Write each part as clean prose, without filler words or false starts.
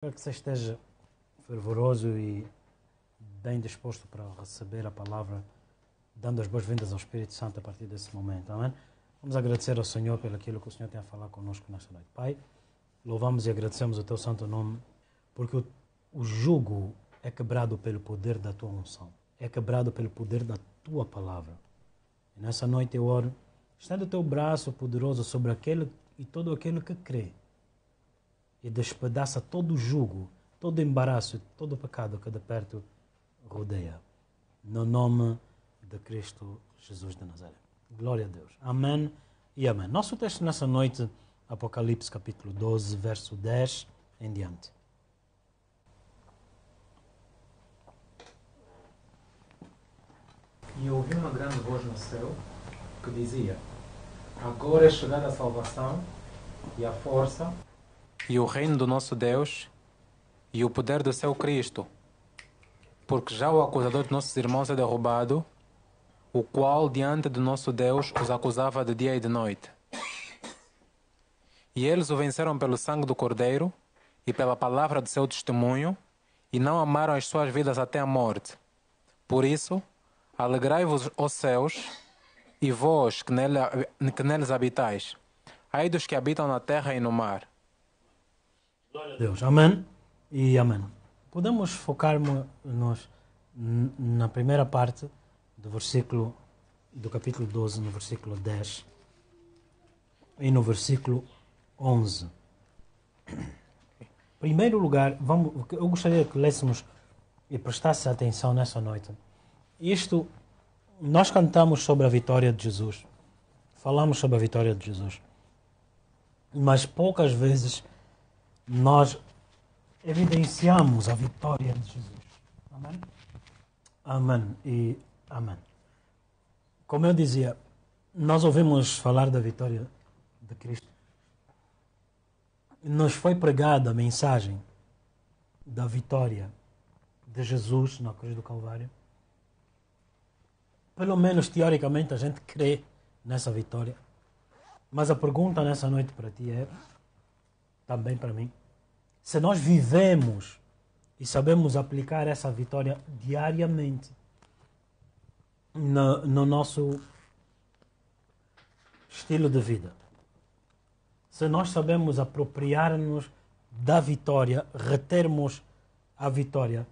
Espero que você esteja fervoroso e bem disposto para receber a palavra, dando as boas-vindas ao Espírito Santo a partir desse momento. Amém? Vamos agradecer ao Senhor pelo aquilo que o Senhor tem a falar conosco nesta noite. Pai, louvamos e agradecemos o Teu santo nome, porque o jugo é quebrado pelo poder da Tua unção, é quebrado pelo poder da Tua palavra. E nessa noite eu oro, estende o Teu braço poderoso sobre aquele e todo aquele que crê, e despedaça todo o jugo, todo o embaraço, todo o pecado que de perto rodeia. No nome de Cristo Jesus de Nazaré. Glória a Deus. Amém e amém. Nosso texto nessa noite, Apocalipse capítulo 12, verso 10 em diante. E ouvi uma grande voz no céu que dizia: agora é chegada a salvação e a força e o reino do nosso Deus e o poder do seu Cristo, porque já o acusador de nossos irmãos é derrubado, o qual diante do nosso Deus os acusava de dia e de noite. E eles o venceram pelo sangue do Cordeiro e pela palavra do seu testemunho, e não amaram as suas vidas até a morte. Por isso, alegrai-vos, ó céus, e vós que neles habitais. Ai dos que habitam na terra e no mar. Glória a Deus. Amém e amém. Podemos focar-nos na primeira parte do capítulo 12, no versículo 10 e no versículo 11. Em primeiro lugar, eu gostaria que lêssemos e prestasse atenção nessa noite. Nós cantamos sobre a vitória de Jesus, falamos sobre a vitória de Jesus, mas poucas vezes nós evidenciamos a vitória de Jesus. Amém? Amém e amém. Como eu dizia, nós ouvimos falar da vitória de Cristo. Nos foi pregada a mensagem da vitória de Jesus na cruz do Calvário. Pelo menos teoricamente a gente crê nessa vitória. Mas a pergunta nessa noite para ti é, também para mim, se nós vivemos e sabemos aplicar essa vitória diariamente no nosso estilo de vida. Se nós sabemos apropriar-nos da vitória, retermos a vitória.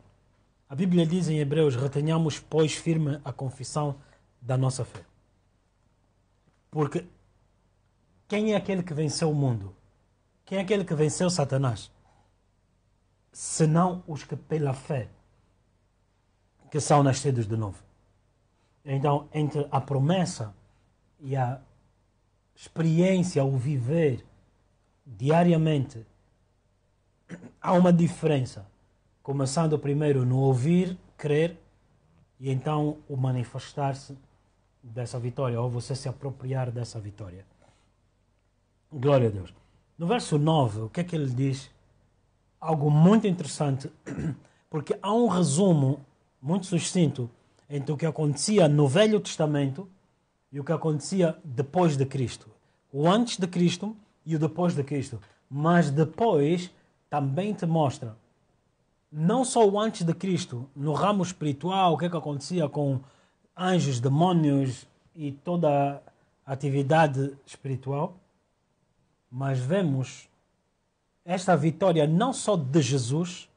A Bíblia diz em Hebreus: retenhamos, pois, firme a confissão da nossa fé. Porque quem é aquele que venceu o mundo? Quem é aquele que venceu Satanás? Senão os que pela fé que são nascidos de novo. Então, entre a promessa e a experiência, o viver diariamente, há uma diferença. Começando primeiro no ouvir, crer, e então o manifestar-se dessa vitória, ou você se apropriar dessa vitória. Glória a Deus. No verso 9, o que é que ele diz? Algo muito interessante, porque há um resumo muito sucinto entre o que acontecia no Velho Testamento e o que acontecia depois de Cristo. O antes de Cristo e o depois de Cristo. Mas depois também te mostra não só o antes de Cristo, no ramo espiritual, o que é que acontecia com anjos, demônios e toda a atividade espiritual, mas vemos esta vitória não só de Jesus,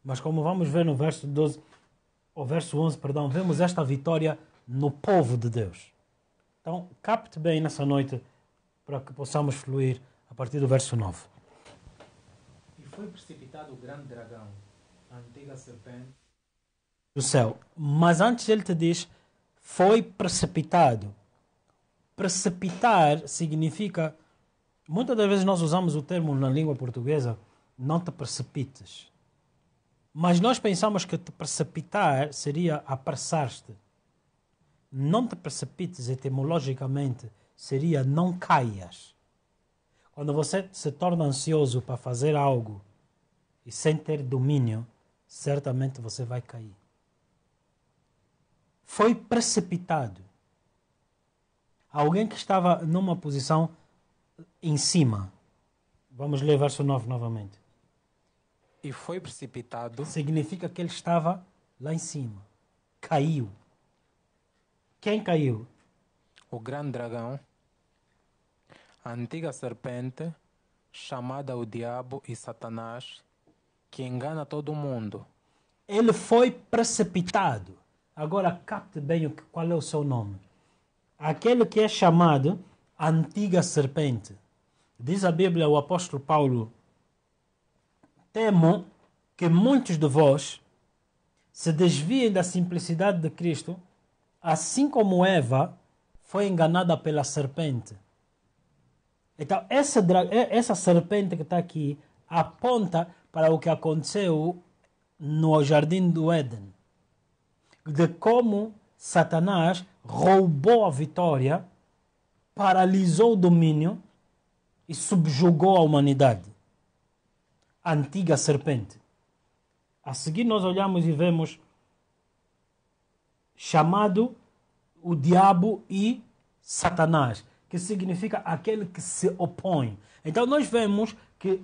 mas como vamos ver no verso 12, ou verso 11, perdão, vemos esta vitória no povo de Deus. Então, capte bem nessa noite para que possamos fluir a partir do verso 9. E foi precipitado o grande dragão, a antiga serpente, Do céu. Mas antes ele te diz, foi precipitado. Precipitar significa, muitas das vezes nós usamos o termo na língua portuguesa, não te precipites. Mas nós pensamos que te precipitar seria apressar-te. Não te precipites, etimologicamente, seria não caias. Quando você se torna ansioso para fazer algo e sem ter domínio, certamente você vai cair. Foi precipitado. Alguém que estava numa posição em cima. Vamos ler verso 9 novamente. e foi precipitado significa que ele estava lá em cima. Caiu. Quem caiu? o grande dragão, a antiga serpente, chamada o Diabo e Satanás, que engana todo mundo. Ele foi precipitado. Agora capte bem qual é o seu nome. Aquele que é chamado antiga serpente. Diz a Bíblia, o apóstolo Paulo: temo que muitos de vós se desviem da simplicidade de Cristo, assim como Eva foi enganada pela serpente. Então, essa serpente que está aqui aponta para o que aconteceu no Jardim do Éden. De como Satanás roubou a vitória, paralisou o domínio e subjugou a humanidade. A antiga serpente. A seguir nós olhamos e vemos chamado o diabo e Satanás, que significa aquele que se opõe. Então nós vemos que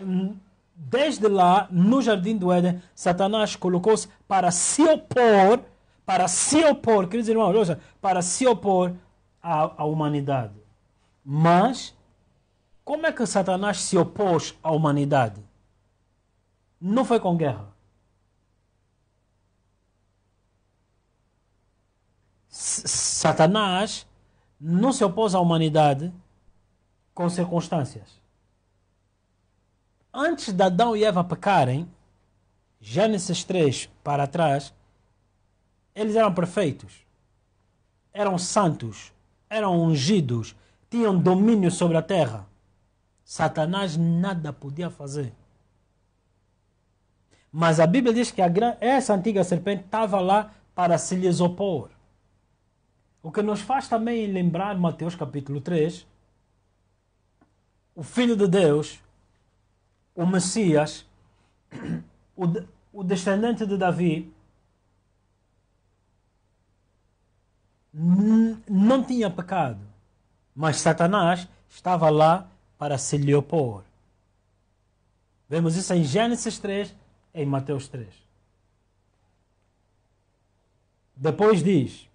desde lá, no Jardim do Éden, Satanás colocou-se para se opor, queridos irmãos, ouça, para se opor à humanidade. Mas, como é que Satanás se opôs à humanidade? Não foi com guerra. Satanás não se opôs à humanidade com circunstâncias. Antes de Adão e Eva pecarem, Gênesis 3 para trás, eles eram perfeitos, eram santos, eram ungidos, tinham domínio sobre a terra. Satanás nada podia fazer. Mas a Bíblia diz que essa antiga serpente estava lá para se lhes opor. O que nos faz também lembrar Mateus capítulo 3, o Filho de Deus, o Messias, o descendente de Davi, não tinha pecado, mas Satanás estava lá para se lhe opor. Vemos isso em Gênesis 3, em Mateus 3. Depois diz: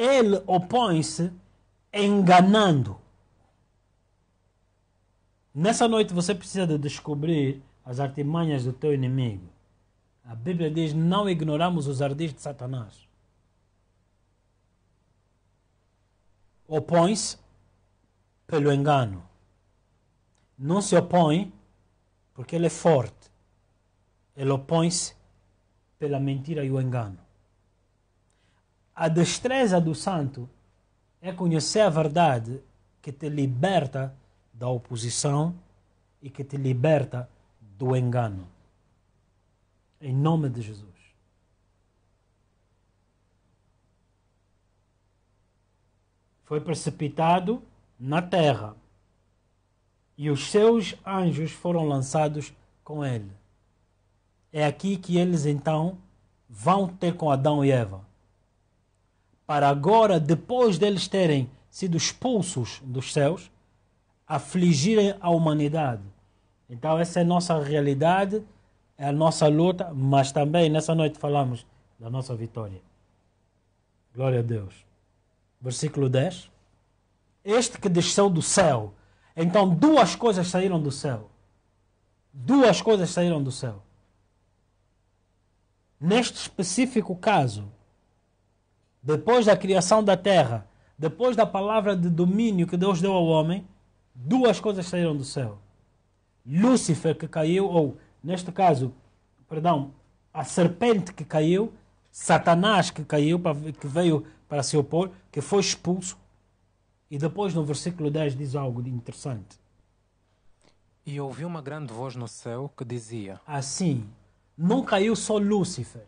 ele opõe-se enganando. Nessa noite você precisa de descobrir as artimanhas do teu inimigo. A Bíblia diz: não ignoramos os ardis de Satanás. Opõe-se pelo engano. Não se opõe porque ele é forte. Ele opõe-se pela mentira e o engano. A destreza do santo é conhecer a verdade que te liberta da oposição e que te liberta do engano. Em nome de Jesus. Foi precipitado na terra e os seus anjos foram lançados com ele. É aqui que eles então vão ter com Adão e Eva. Para agora, depois deles terem sido expulsos dos céus, afligirem a humanidade. Então essa é a nossa realidade, é a nossa luta, mas também nessa noite falamos da nossa vitória. Glória a Deus. Versículo 10. Este que desceu do céu. Então duas coisas saíram do céu. Duas coisas saíram do céu. Neste específico caso, depois da criação da terra, depois da palavra de domínio que Deus deu ao homem, duas coisas saíram do céu. Lúcifer que caiu, ou neste caso, perdão, a serpente que caiu, Satanás que caiu, que veio para se opor, que foi expulso. E depois no versículo 10 diz algo de interessante. E ouvi uma grande voz no céu que dizia: assim, não caiu só Lúcifer.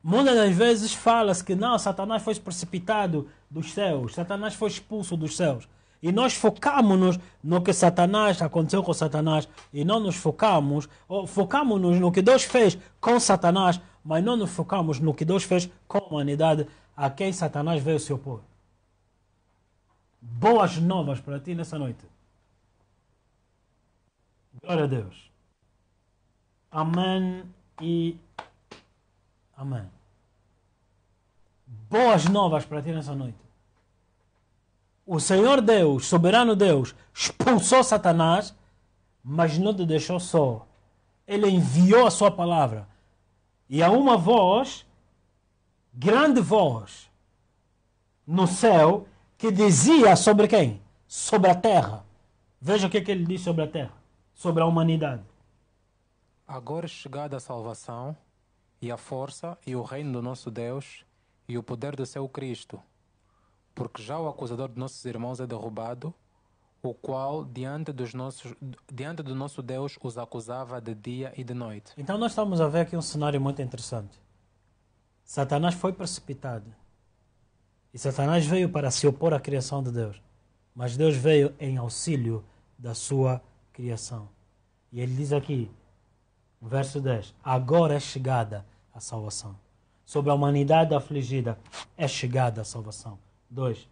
Muitas das vezes fala-se que não, Satanás foi precipitado dos céus, Satanás foi expulso dos céus. E nós focamos-nos no que aconteceu com Satanás, e não nos focamos no que Deus fez com Satanás, mas não nos focamos no que Deus fez com a humanidade, a quem Satanás veio se opor. Boas novas para ti nessa noite. Glória a Deus. Amém e amém. Boas novas para ti nessa noite. O Senhor Deus, soberano Deus, expulsou Satanás, mas não te deixou só. Ele enviou a sua palavra. E há uma voz, grande voz, no céu, que dizia sobre quem? Sobre a terra. Veja o que ele diz sobre a terra, sobre a humanidade. Agora é chegada a salvação, e a força, e o reino do nosso Deus, e o poder do seu Cristo. Porque já o acusador de nossos irmãos é derrubado, o qual diante do nosso Deus os acusava de dia e de noite. Então nós estamos a ver aqui um cenário muito interessante. Satanás foi precipitado. E Satanás veio para se opor à criação de Deus. Mas Deus veio em auxílio da sua criação. E ele diz aqui, no verso 10, agora é chegada a salvação. Sobre a humanidade afligida é chegada a salvação. 2.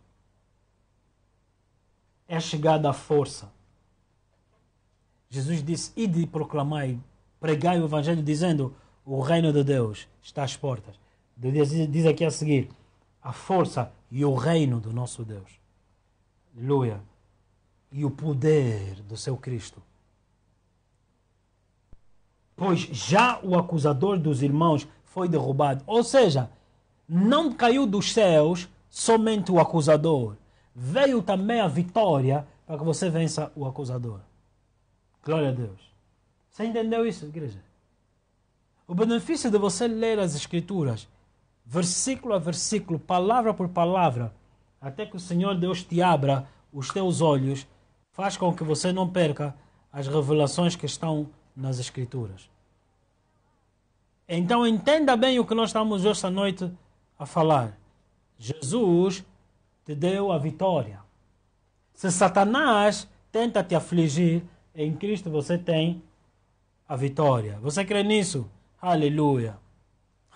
É chegada a força. Jesus disse, ide e proclamai, pregai o evangelho dizendo, o reino de Deus está às portas. Diz aqui a seguir, a força e o reino do nosso Deus. Aleluia. E o poder do seu Cristo. Pois já o acusador dos irmãos foi derrubado. Ou seja, não caiu dos céus somente o acusador. Veio também a vitória para que você vença o acusador. Glória a Deus. Você entendeu isso, igreja? O benefício de você ler as Escrituras, versículo a versículo, palavra por palavra, até que o Senhor Deus te abra os teus olhos, faz com que você não perca as revelações que estão nas Escrituras. Então entenda bem o que nós estamos esta noite a falar. Jesus te deu a vitória. Se Satanás tenta te afligir, em Cristo você tem a vitória. Você crê nisso? Aleluia.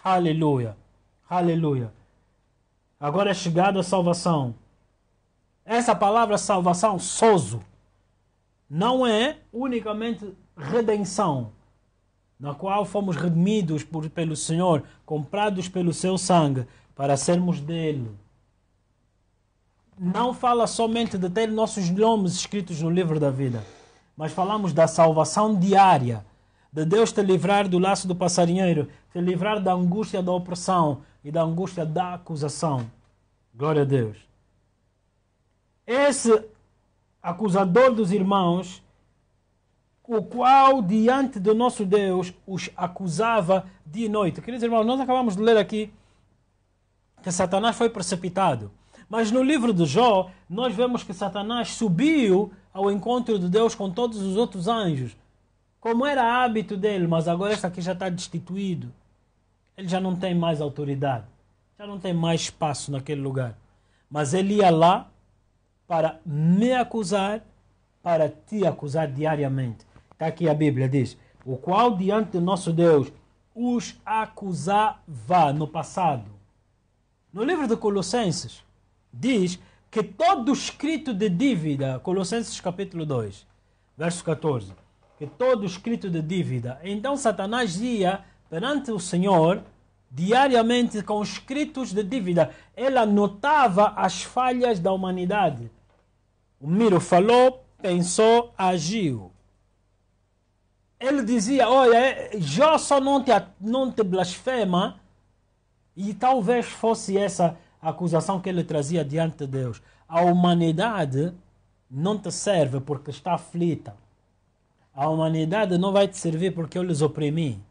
Aleluia. Aleluia. Agora é chegada a salvação. Essa palavra salvação, sozo, não é unicamente redenção, na qual fomos redimidos pelo Senhor, comprados pelo seu sangue, para sermos dele. Não fala somente de ter nossos nomes escritos no livro da vida, mas falamos da salvação diária, de Deus te livrar do laço do passarinheiro, te livrar da angústia da opressão e da angústia da acusação. Glória a Deus. Esse acusador dos irmãos, o qual diante do nosso Deus os acusava dia e noite. Queridos irmãos, nós acabamos de ler aqui que Satanás foi precipitado. Mas no livro de Jó, nós vemos que Satanás subiu ao encontro de Deus com todos os outros anjos, como era hábito dele, mas agora este aqui já está destituído. Ele já não tem mais autoridade, já não tem mais espaço naquele lugar. Mas ele ia lá para me acusar, para te acusar diariamente. Está aqui a Bíblia, diz, o qual diante do nosso Deus os acusava no passado. No livro de Colossenses, diz que todo escrito de dívida, Colossenses capítulo 2, verso 14, que todo escrito de dívida, então Satanás ia perante o Senhor diariamente com escritos de dívida. Ele anotava as falhas da humanidade. O Miro falou, pensou, agiu. Ele dizia, olha, Jó só não te blasfema, e talvez fosse essa a acusação que ele trazia diante de Deus. A humanidade não te serve porque está aflita. A humanidade não vai te servir porque eu lhes oprimi.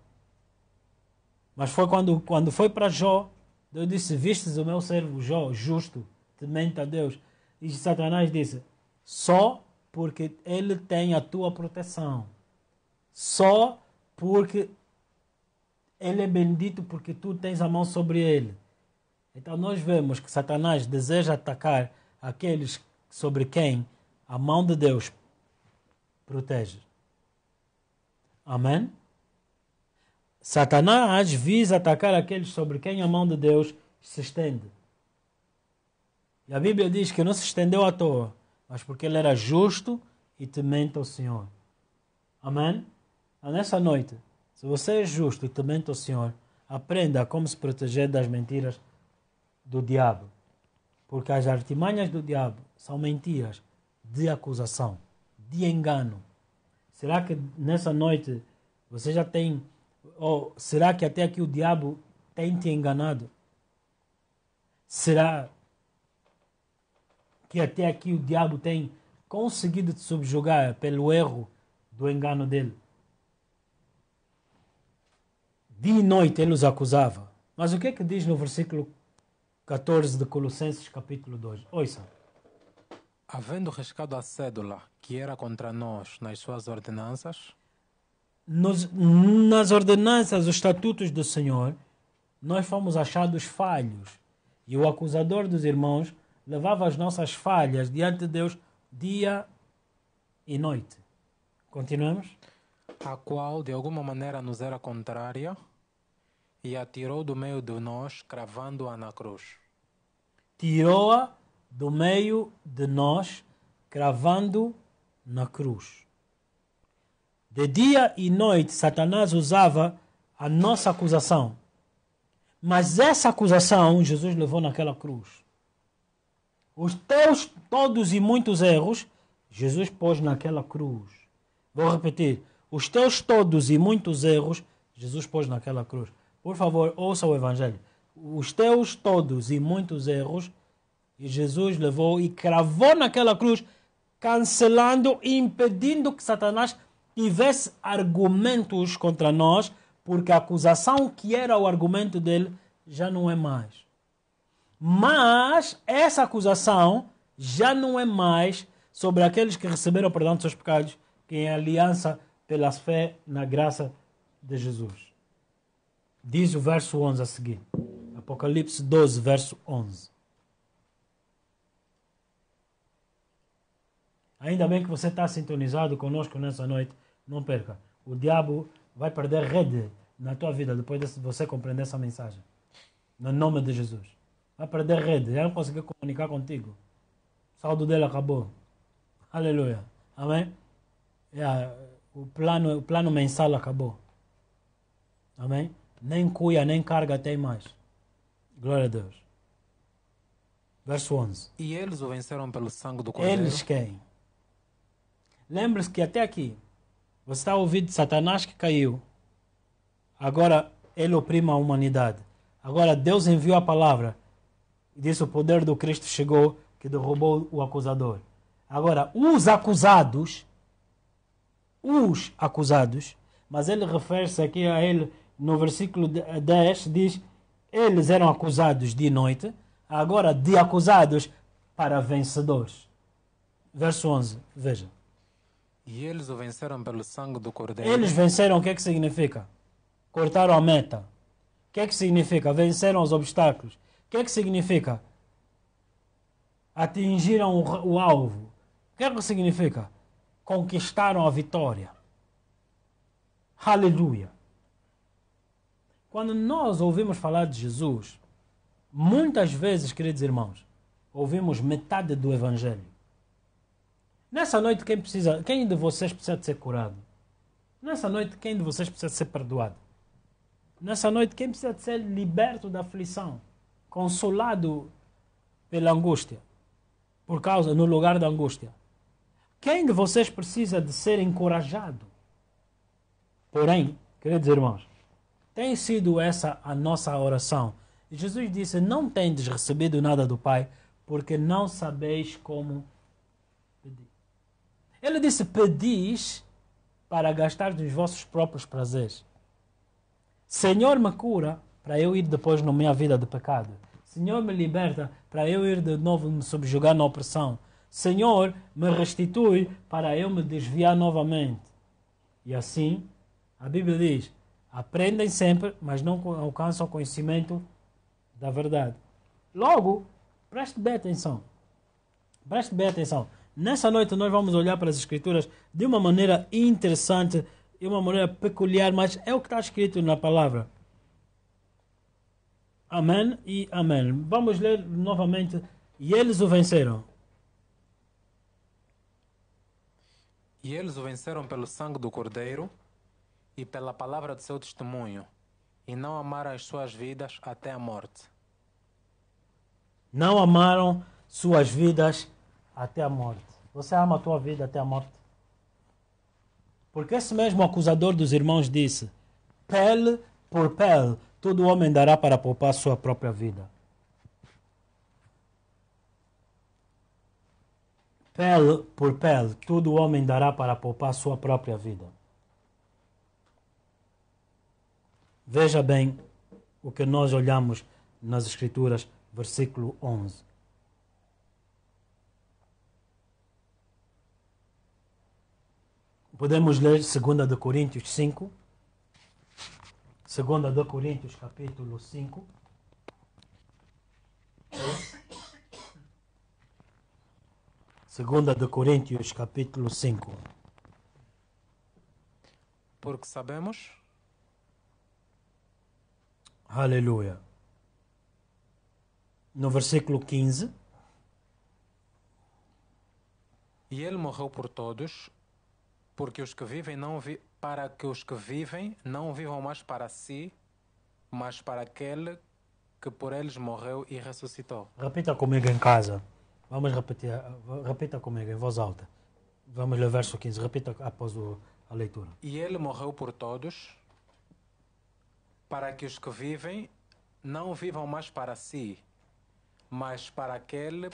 Mas foi quando foi para Jó, Deus disse, vistes o meu servo Jó, justo, temente a Deus. E Satanás disse, só porque ele tem a tua proteção. Só porque ele é bendito porque tu tens a mão sobre ele. Então nós vemos que Satanás deseja atacar aqueles sobre quem a mão de Deus protege. Amém? Satanás visa atacar aqueles sobre quem a mão de Deus se estende. E a Bíblia diz que não se estendeu à toa, mas porque ele era justo e temente ao Senhor. Amém? Nessa noite, se você é justo e temente ao Senhor, aprenda como se proteger das mentiras do diabo. Porque as artimanhas do diabo são mentiras de acusação, de engano. Será que nessa noite você já tem... Ou será que até aqui o diabo tem te enganado? Será que até aqui o diabo tem conseguido te subjugar pelo erro do engano dele? Dia e noite ele os acusava. Mas o que é que diz no versículo 14 de Colossenses capítulo 2? Ouça. Havendo riscado a cédula que era contra nós nas suas ordenanças, Nas ordenanças, os estatutos do Senhor, nós fomos achados falhos. E o acusador dos irmãos levava as nossas falhas diante de Deus dia e noite. Continuamos? a qual de alguma maneira nos era contrária, e a tirou do meio de nós, cravando-a na cruz. Tirou-a do meio de nós, cravando na cruz. De dia e noite, Satanás usava a nossa acusação. Mas essa acusação, Jesus levou naquela cruz. Os teus todos e muitos erros, Jesus pôs naquela cruz. Vou repetir. Os teus todos e muitos erros, Jesus pôs naquela cruz. Por favor, ouça o Evangelho. Os teus todos e muitos erros, Jesus levou e cravou naquela cruz, cancelando e impedindo que Satanás tivesse argumentos contra nós, porque a acusação que era o argumento dele já não é mais. Mas essa acusação já não é mais sobre aqueles que receberam o perdão dos seus pecados, que é aliança pela fé na graça de Jesus. Diz o verso 11 a seguir. Apocalipse 12, verso 11. Ainda bem que você está sintonizado conosco nessa noite. Não perca. O diabo vai perder rede na tua vida depois de você compreender essa mensagem. No nome de Jesus. Vai perder rede. Já não conseguiu comunicar contigo. O saldo dele acabou. Aleluia. Amém? O plano mensal acabou. Amém? Nem cuia, nem carga tem mais. Glória a Deus. Verso 11. E eles o venceram pelo sangue do Cordeiro. Eles quem? Lembre-se que até aqui você está ouvindo de Satanás que caiu. Agora ele oprime a humanidade. Agora Deus enviou a palavra e disse: o poder do Cristo chegou, que derrubou o acusador. Agora os acusados, mas ele refere-se aqui a ele no versículo 10, diz: eles eram acusados de noite, agora de acusados para vencedores. Verso 11, veja. E eles o venceram pelo sangue do Cordeiro. Eles venceram, o que é que significa? Cortaram a meta. O que é que significa? Venceram os obstáculos. O que é que significa? Atingiram o alvo. O que é que significa? Conquistaram a vitória. Aleluia. Quando nós ouvimos falar de Jesus, muitas vezes, queridos irmãos, ouvimos metade do Evangelho. Nessa noite, quem de vocês precisa de ser curado? Nessa noite, quem de vocês precisa de ser perdoado? Nessa noite, quem precisa de ser liberto da aflição? Consolado pela angústia? No lugar da angústia? Quem de vocês precisa de ser encorajado? Porém, queridos irmãos, tem sido essa a nossa oração. E Jesus disse: não tendes recebido nada do Pai, porque não sabeis como pedir. Ele disse: pedis para gastar dos vossos próprios prazeres. Senhor, me cura para eu ir depois na minha vida de pecado. Senhor, me liberta para eu ir de novo me subjugar na opressão. Senhor, me restitui para eu me desviar novamente. E assim, a Bíblia diz: aprendem sempre, mas não alcançam o conhecimento da verdade. Logo, preste bem atenção. Preste bem atenção. Nessa noite nós vamos olhar para as Escrituras de uma maneira interessante, de uma maneira peculiar, mas é o que está escrito na palavra. Amém e amém. Vamos ler novamente. E eles o venceram. E eles o venceram pelo sangue do Cordeiro e pela palavra do seu testemunho, e não amaram as suas vidas até a morte. Não amaram suas vidas até a morte. Você ama a tua vida até a morte? Porque esse mesmo acusador dos irmãos disse: pele por pele, todo homem dará para poupar sua própria vida. Pele por pele, todo homem dará para poupar sua própria vida. Veja bem o que nós olhamos nas Escrituras, versículo 11. Podemos ler 2 de Coríntios 5. 2 de Coríntios, capítulo 5. Segunda de Coríntios, capítulo 5. Porque sabemos Aleluia. No versículo 15. e ele morreu por todos, porque os que vivem para que os que vivem não vivam mais para si, mas para aquele que por eles morreu e ressuscitou. Repita comigo em casa. Vamos repetir. Repita comigo em voz alta. Vamos ler o verso 15. Repita após a leitura. E ele morreu por todos, para que os que vivem não vivam mais para si, mas para aquele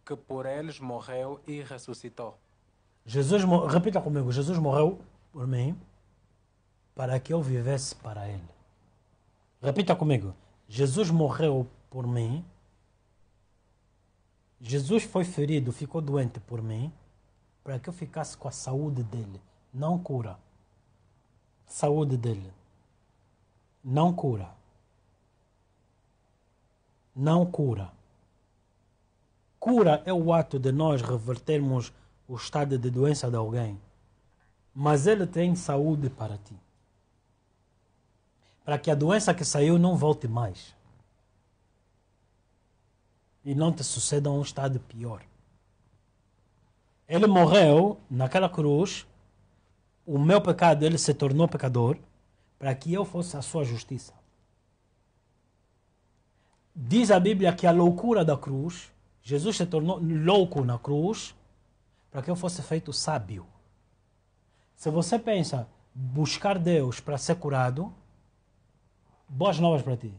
que por eles morreu e ressuscitou. Repita comigo. Jesus morreu por mim para que eu vivesse para Ele. Repita comigo. Jesus morreu por mim. Jesus foi ferido, ficou doente por mim, para que eu ficasse com a saúde dele, não cura. Saúde dele. Não cura. Não cura. Cura é o ato de nós revertermos o estado de doença de alguém. Mas ele tem saúde para ti. Para que a doença que saiu não volte mais. E não te suceda um estado pior. Ele morreu naquela cruz. O meu pecado, ele se tornou pecador para que eu fosse a sua justiça. Diz a Bíblia que a loucura da cruz, Jesus se tornou louco na cruz para que eu fosse feito sábio. Se você pensa buscar Deus para ser curado, boas novas para ti.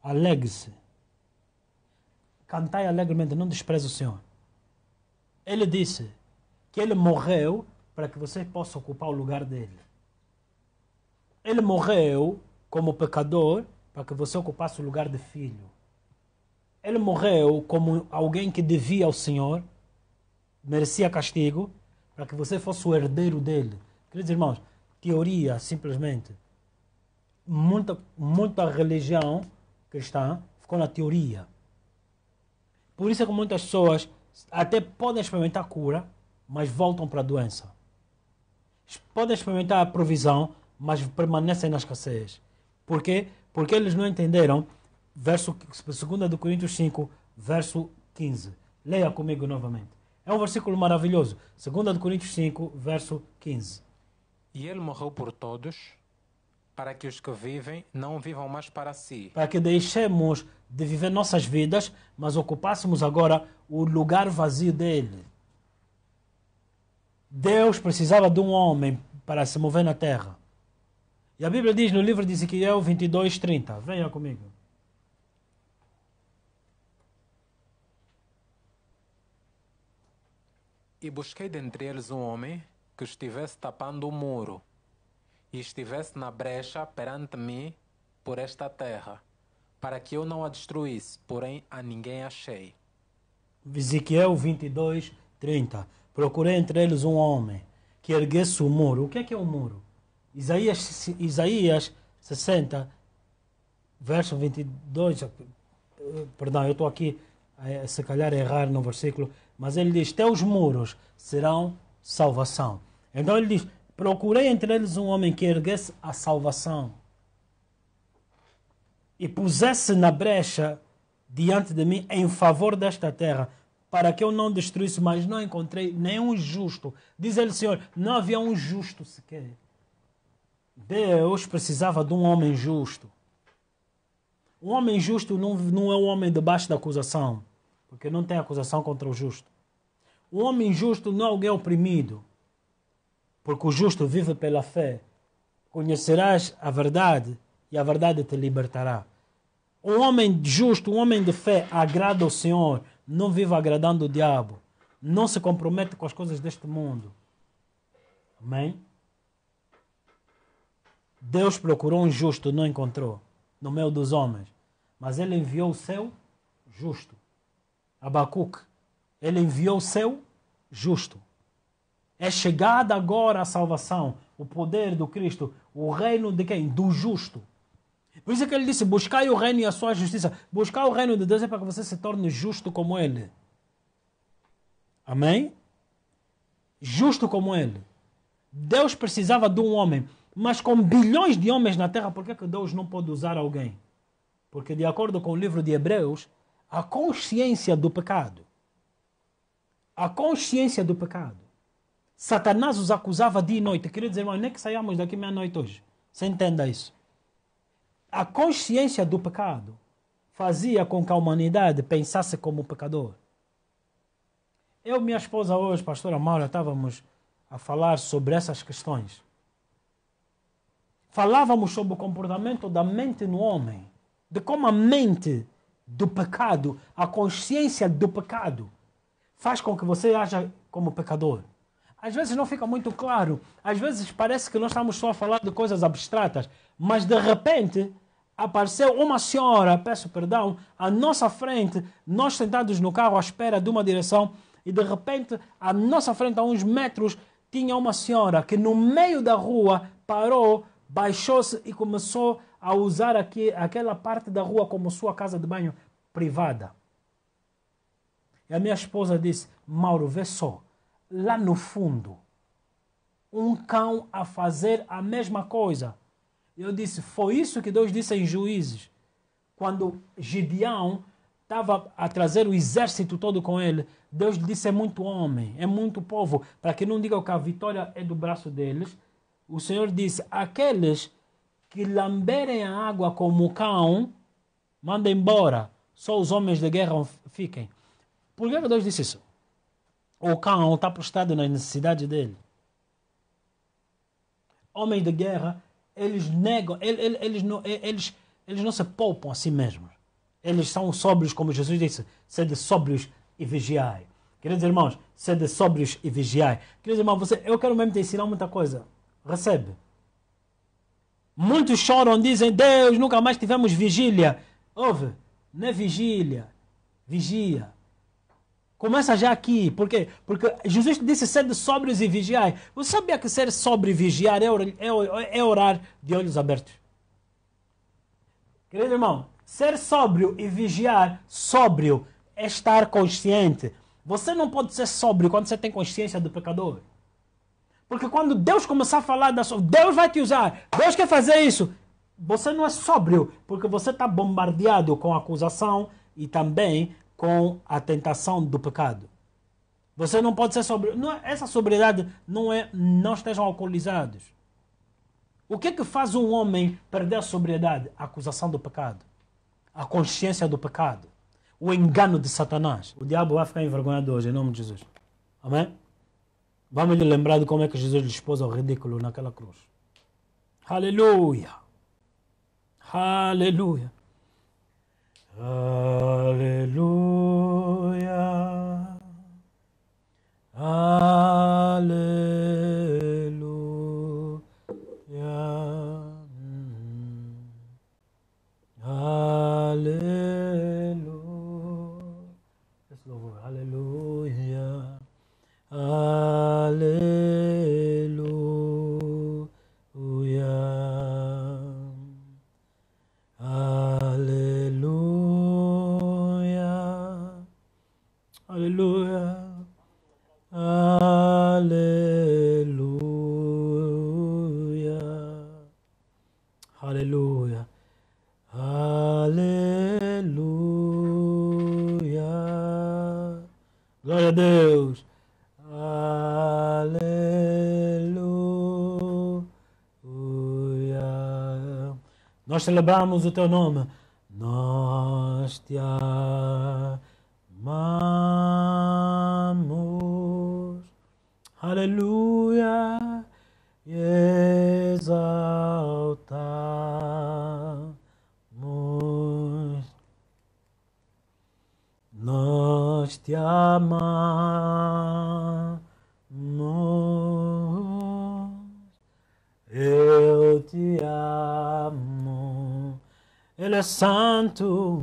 Alegre-se. Cantai alegremente, não despreze o Senhor. Ele disse que ele morreu para que você possa ocupar o lugar dele. Ele morreu como pecador para que você ocupasse o lugar de filho. Ele morreu como alguém que devia ao Senhor, merecia castigo, para que você fosse o herdeiro dele. Queridos irmãos, teoria, simplesmente. Muita religião cristã ficou na teoria. Por isso é que muitas pessoas até podem experimentar a cura, mas voltam para a doença. Podem experimentar a provisão, mas permanecem na escassez. Por quê? Porque eles não entenderam. 2 de Coríntios 5, verso 15. Leia comigo novamente. É um versículo maravilhoso. 2 de Coríntios 5, verso 15. E ele morreu por todos, para que os que vivem não vivam mais para si. Para que deixemos de viver nossas vidas, mas ocupássemos agora o lugar vazio dele. Deus precisava de um homem para se mover na terra. E a Bíblia diz no livro de Ezequiel 22:30. Venha comigo. E busquei dentre eles um homem que estivesse tapando o muro e estivesse na brecha perante mim por esta terra, para que eu não a destruísse, porém a ninguém achei. Ezequiel 22:30. Procurei entre eles um homem que erguesse o muro. O que é um muro? Isaías 60, verso 22. Perdão, eu estou aqui se calhar errar no versículo, mas ele diz: teus muros serão salvação. Então ele diz: procurei entre eles um homem que erguesse a salvação e pusesse na brecha diante de mim em favor desta terra, para que eu não destruísse, mas não encontrei nenhum justo. Diz ele, Senhor, não havia um justo sequer. Deus precisava de um homem justo. Um homem justo não é um homem debaixo da acusação, porque não tem acusação contra o justo. Um homem justo não é alguém oprimido, porque o justo vive pela fé. Conhecerás a verdade e a verdade te libertará. Um homem justo, um homem de fé, agrada ao Senhor, não vive agradando o diabo, não se compromete com as coisas deste mundo. Amém? Deus procurou um justo, não encontrou, no meio dos homens, mas ele enviou o seu justo. Abacuque, ele enviou o seu justo. É chegada agora a salvação, o poder do Cristo, o reino de quem? Do justo. Por isso é que ele disse, buscai o reino e a sua justiça. Buscar o reino de Deus é para que você se torne justo como ele. Amém? Justo como ele. Deus precisava de um homem, mas com bilhões de homens na terra, por que Deus não pode usar alguém? Porque de acordo com o livro de Hebreus, a consciência do pecado. A consciência do pecado. Satanás os acusava dia e noite. Queria dizer, irmão, nem que saiamos daqui meia-noite hoje. Você entenda isso. A consciência do pecado fazia com que a humanidade pensasse como pecador. Eu e minha esposa hoje, pastora Maura, estávamos a falar sobre essas questões. Falávamos sobre o comportamento da mente no homem. De como a mente do pecado, a consciência do pecado, faz com que você haja como pecador. Às vezes não fica muito claro. Às vezes parece que nós estamos só a falar de coisas abstratas. Mas de repente apareceu uma senhora, peço perdão, à nossa frente, nós sentados no carro à espera de uma direção, e de repente à nossa frente, a uns metros, tinha uma senhora que no meio da rua parou, baixou-se e começou a usar aquela parte da rua como sua casa de banho privada. E a minha esposa disse, Mauro, vê só, lá no fundo, um cão a fazer a mesma coisa. Eu disse, foi isso que Deus disse em Juízes, quando Gideão estava a trazer o exército todo com ele. Deus disse, é muito homem, é muito povo, para que não digam que a vitória é do braço deles. O Senhor disse, aqueles que lamberem a água como cão, mandem embora, só os homens de guerra fiquem. Por que Deus disse isso? O cão está prostrado nas necessidades dele. Homens de guerra, eles negam, eles não se poupam a si mesmos. Eles são sóbrios, como Jesus disse, sede sóbrios e vigiai. Queridos irmãos, sede sóbrios e vigiai. Queridos irmãos, eu quero mesmo te ensinar muita coisa. Recebe. Muitos choram, dizem, Deus, nunca mais tivemos vigília. Ouve, não é vigília, vigia. Começa já aqui. Por quê? Porque Jesus disse sede sóbrios e vigiai. Você sabia que ser sóbrio e vigiar é orar de olhos abertos? Querido irmão, ser sóbrio e vigiar, sóbrio, é estar consciente. Você não pode ser sóbrio quando você tem consciência do pecador. Porque quando Deus começar a falar Deus vai te usar, Deus quer fazer isso. Você não é sóbrio, porque você está bombardeado com a acusação e também com a tentação do pecado. Você não pode ser sóbrio. Essa sobriedade não estejam alcoolizados. O que faz um homem perder a sobriedade? A acusação do pecado. A consciência do pecado. O engano de Satanás. O diabo vai ficar envergonhado hoje, em nome de Jesus. Amém? Vamos lhe lembrar de como é que Jesus lhe expôs ao ridículo naquela cruz. Aleluia! Aleluia! Aleluia! Aleluia! Aleluia! Esse louvor, aleluia! Aleluia! Aleluia! Aleluia! Aleluia! Aleluia! Aleluia! a Deus. Aleluia. Nós celebramos o teu nome. Nós te amamos. Aleluia. E exaltamos. Nós te amamos. Eu te amo. Ele é santo.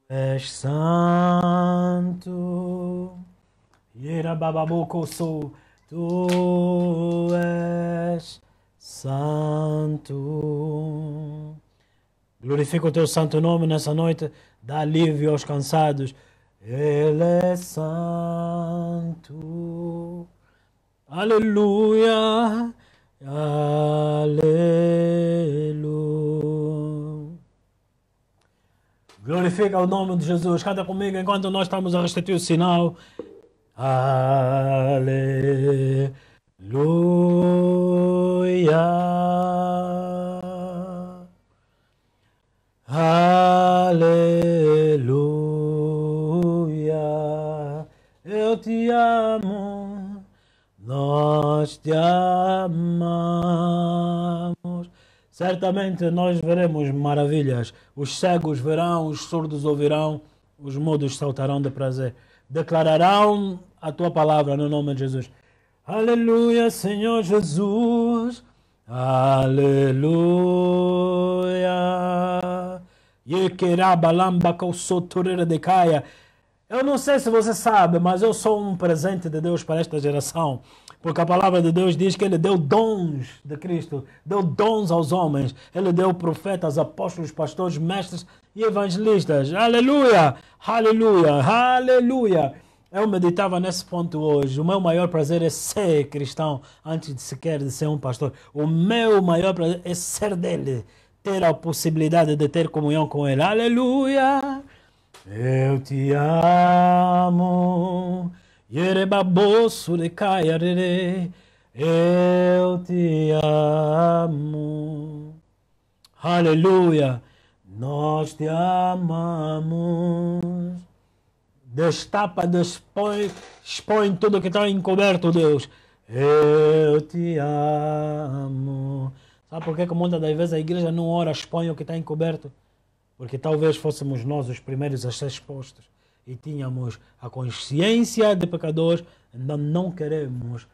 És santo. Yerabababocoso. Tu és santo. Glorifica o teu santo nome nessa noite. Dá alívio aos cansados. Ele é santo. Aleluia. Aleluia. Glorifica o nome de Jesus. Canta comigo enquanto nós estamos a restituir o sinal. Aleluia. Aleluia. Eu te amo. Nós te amamos. Certamente nós veremos maravilhas. Os cegos verão, os surdos ouvirão, os mudos saltarão de prazer. Declararão a tua palavra no nome de Jesus. Aleluia, Senhor Jesus. Aleluia. Eu não sei se você sabe, mas eu sou um presente de Deus para esta geração. Porque a palavra de Deus diz que Ele deu dons de Cristo, deu dons aos homens. Ele deu profetas, apóstolos, pastores, mestres e evangelistas. Aleluia, aleluia, aleluia. Eu meditava nesse ponto hoje. O meu maior prazer é ser cristão antes de sequer de ser um pastor. O meu maior prazer é ser dele, ter a possibilidade de ter comunhão com Ele. Aleluia. Eu te amo. Yerebabosu de caiarere. Eu te amo. Aleluia. Nós te amamos. Destapa, expõe tudo que está encoberto, Deus. Eu te amo. Sabe por que muitas das vezes a igreja não ora, expõe o que está encoberto? Porque talvez fôssemos nós os primeiros a ser expostos e tínhamos a consciência de pecadores, então não queremos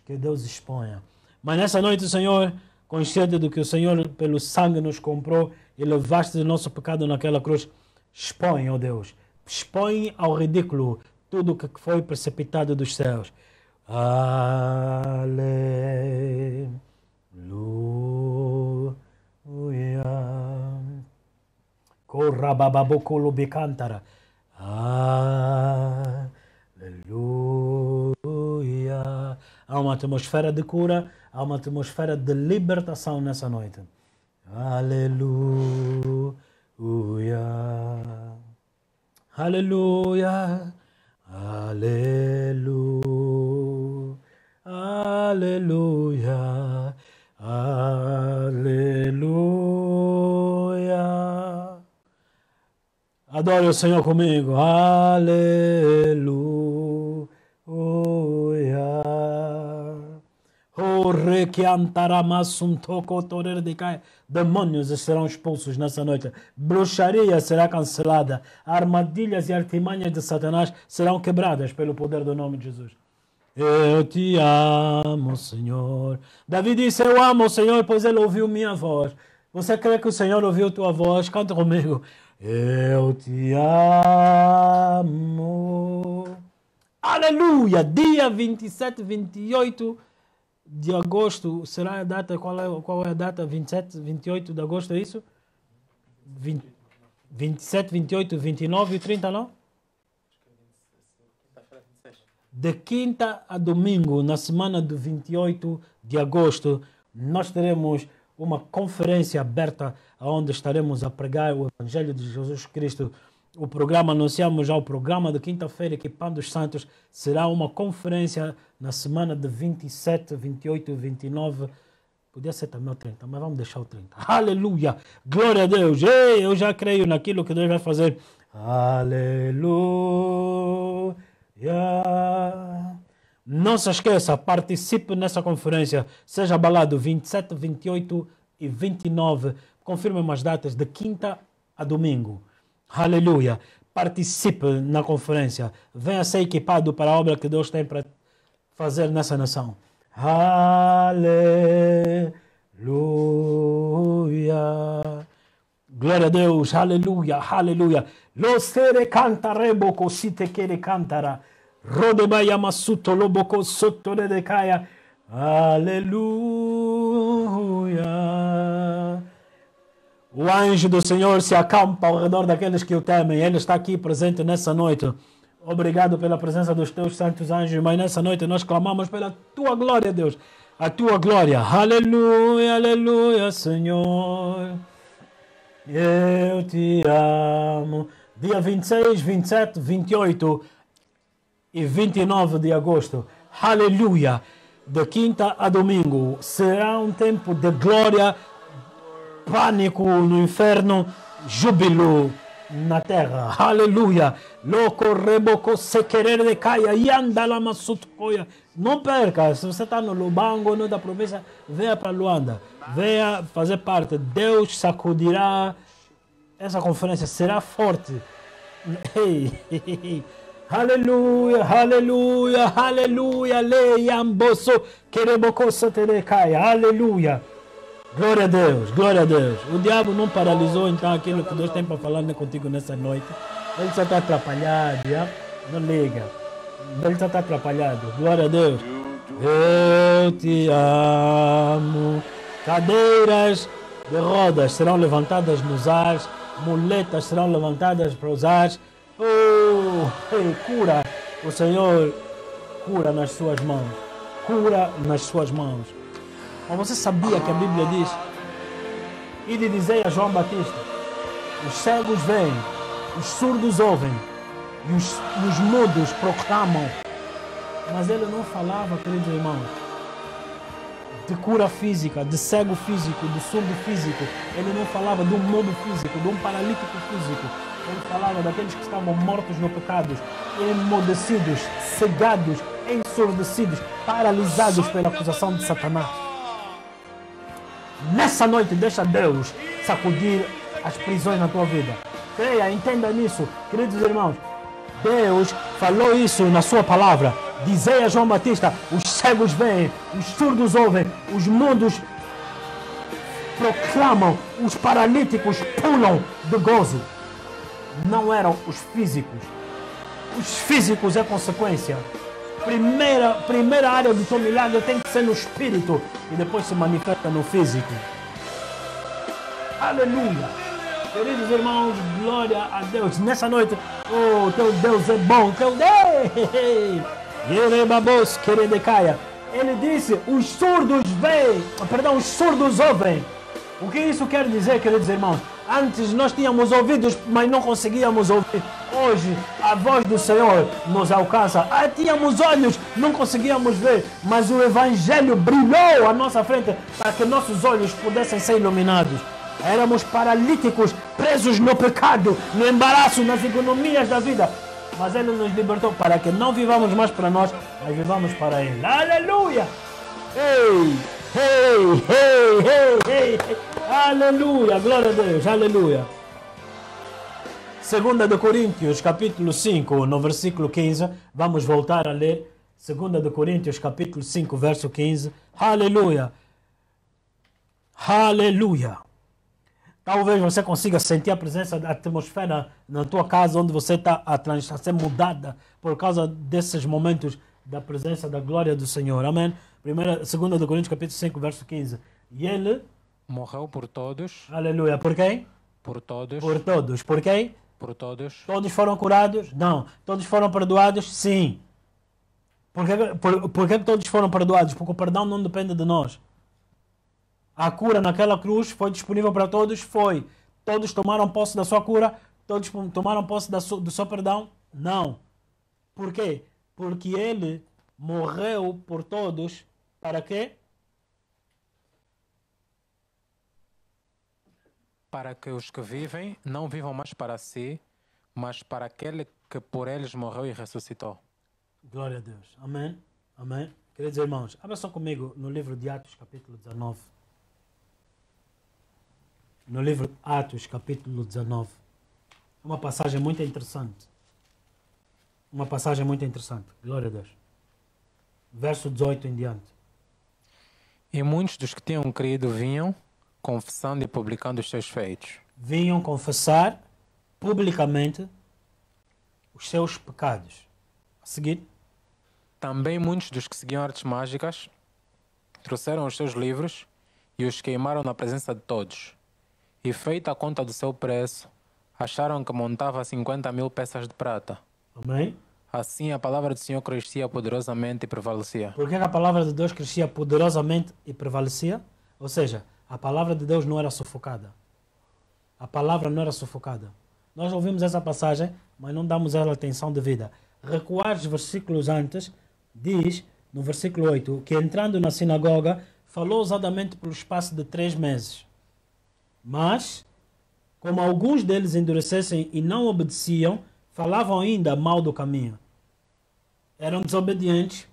que Deus exponha. Mas nessa noite, Senhor, consciente do que o Senhor pelo sangue nos comprou e levaste o nosso pecado naquela cruz, expõe, ó Deus, expõe ao ridículo tudo o que foi precipitado dos céus. Aleluia. Corra bababocolo bicantara. Aleluia. Há uma atmosfera de cura, há uma atmosfera de libertação nessa noite. Aleluia. Aleluia. Aleluia. Aleluia. Aleluia. Adore o Senhor comigo. Aleluia. Demônios serão expulsos nessa noite. Bruxaria será cancelada. Armadilhas e artimanhas de Satanás serão quebradas pelo poder do nome de Jesus. Eu te amo, Senhor. Davi disse, eu amo o Senhor, pois ele ouviu minha voz. Você crê que o Senhor ouviu tua voz? Canta comigo. Eu te amo. Aleluia! Dia 27, 28 de agosto. Será a data? Qual é a data? 27, 28 de agosto, é isso? 27, 28, 29 e 30, não? De quinta a domingo, na semana do 28 de agosto, nós teremos uma conferência aberta onde estaremos a pregar o Evangelho de Jesus Cristo o programa, anunciamos já o programa de quinta-feira, Equipando os Santos. Será uma conferência na semana de 27, 28 e 29. Podia ser também o 30, mas vamos deixar o 30. Aleluia! Glória a Deus! Ei, eu já creio naquilo que Deus vai fazer. Aleluia! Não se esqueça, participe nessa conferência. Seja abalado 27, 28 e 29. Confirme as datas de quinta a domingo. Aleluia! Participe na conferência. Venha ser equipado para a obra que Deus tem para fazer nessa nação. Aleluia! Glória a Deus! Aleluia! Aleluia! Lo sere canta reboko site kere cantara. Rodebaya masuto loboko sotto de decaya. Aleluia! O anjo do Senhor se acampa ao redor daqueles que o temem. Ele está aqui presente nessa noite. Obrigado pela presença dos teus santos anjos. Mas nessa noite nós clamamos pela tua glória, Deus. A tua glória. Aleluia, aleluia, Senhor. Eu te amo. Dia 26, 27, 28 e 29 de agosto. Aleluia. De quinta a domingo. Será um tempo de glória, pânico no inferno, júbilo na terra. Aleluia. Louco, reboco, se querer de caia, yanda lama sutcoia. Não perca, se você está no Lubango, no da província, venha para Luanda. Venha fazer parte. Deus sacudirá. Essa conferência será forte. Hey, hey, hey. Aleluia, aleluia, aleluia. Leiamboso, quereboco, soterecaia. Aleluia. Glória a Deus, glória a Deus. O diabo não paralisou então aquilo que Deus tem para falar contigo nessa noite. Ele só está atrapalhado, já? Não liga. Ele só está atrapalhado. Glória a Deus. Eu te amo. Cadeiras de rodas serão levantadas nos ares. Muletas serão levantadas para os ares. Oh, cura. O Senhor cura nas suas mãos. Cura nas suas mãos. Mas você sabia que a Bíblia diz: e de dizer a João Batista, os cegos veem, os surdos ouvem e os mudos proclamam. Mas ele não falava, queridos irmãos, de cura física, de cego físico, de surdo físico. Ele não falava de um mudo físico, de um paralítico físico. Ele falava daqueles que estavam mortos no pecado, emudecidos, cegados, ensurdecidos, paralisados pela acusação de Satanás. Nessa noite, deixa Deus sacudir as prisões na tua vida. Creia, entenda nisso, queridos irmãos. Deus falou isso na sua palavra. Dizei a João Batista: os cegos veem, os surdos ouvem, os mudos proclamam, os paralíticos pulam de gozo. Não eram os físicos. Os físicos é consequência. Primeira área do teu milagre tem que ser no espírito e depois se manifesta no físico. Aleluia! Queridos irmãos, glória a Deus. Nessa noite, oh, teu Deus é bom, teu Deus. Ele disse: os surdos veem, os surdos ouvem. O que isso quer dizer, queridos irmãos? Antes nós tínhamos ouvidos, mas não conseguíamos ouvir. Hoje a voz do Senhor nos alcança. Tínhamos olhos, não conseguíamos ver, mas o Evangelho brilhou à nossa frente para que nossos olhos pudessem ser iluminados. Éramos paralíticos, presos no pecado, no embaraço, nas economias da vida. Mas Ele nos libertou para que não vivamos mais para nós, mas vivamos para Ele. Aleluia! Ei! Hey, hey, hey, hey, hey. Aleluia, glória a Deus, aleluia. 2 Coríntios, capítulo 5, no versículo 15. Vamos voltar a ler 2 Coríntios, capítulo 5, verso 15. Aleluia. Aleluia. Talvez você consiga sentir a presença da atmosfera na tua casa, onde você está a ser mudada por causa desses momentos da presença da glória do Senhor. Amém. 2 Coríntios, capítulo 5, verso 15. E Ele morreu por todos. Aleluia. Por quem? Por todos. Por todos. Por quem? Por todos. Todos foram curados? Não. Todos foram perdoados? Sim. Por que todos foram perdoados? Porque o perdão não depende de nós. A cura naquela cruz foi disponível para todos? Foi. Todos tomaram posse da sua cura? Todos tomaram posse do seu perdão? Não. Por quê? Porque ele morreu por todos. Para quê? Para que os que vivem não vivam mais para si, mas para aquele que por eles morreu e ressuscitou. Glória a Deus. Amém. Amém. Queridos irmãos, abra só comigo no livro de Atos, capítulo 19. No livro de Atos, capítulo 19. Uma passagem muito interessante. Uma passagem muito interessante. Glória a Deus. Verso 18 em diante. E muitos dos que tinham crido vinham, confessando e publicando os seus feitos. Vinham confessar publicamente os seus pecados. A seguir. Também muitos dos que seguiam artes mágicas trouxeram os seus livros e os queimaram na presença de todos. E feita a conta do seu preço, acharam que montava 50.000 peças de prata. Amém. Assim a palavra do Senhor crescia poderosamente e prevalecia. Por que a palavra de Deus crescia poderosamente e prevalecia? Ou seja, a palavra de Deus não era sufocada. A palavra não era sufocada. Nós ouvimos essa passagem, mas não damos ela atenção devida. Recuar os versículos antes, diz, no versículo 8, que entrando na sinagoga, falou ousadamente pelo espaço de 3 meses. Mas, como alguns deles endurecessem e não obedeciam, falavam ainda mal do caminho. Eram desobedientes,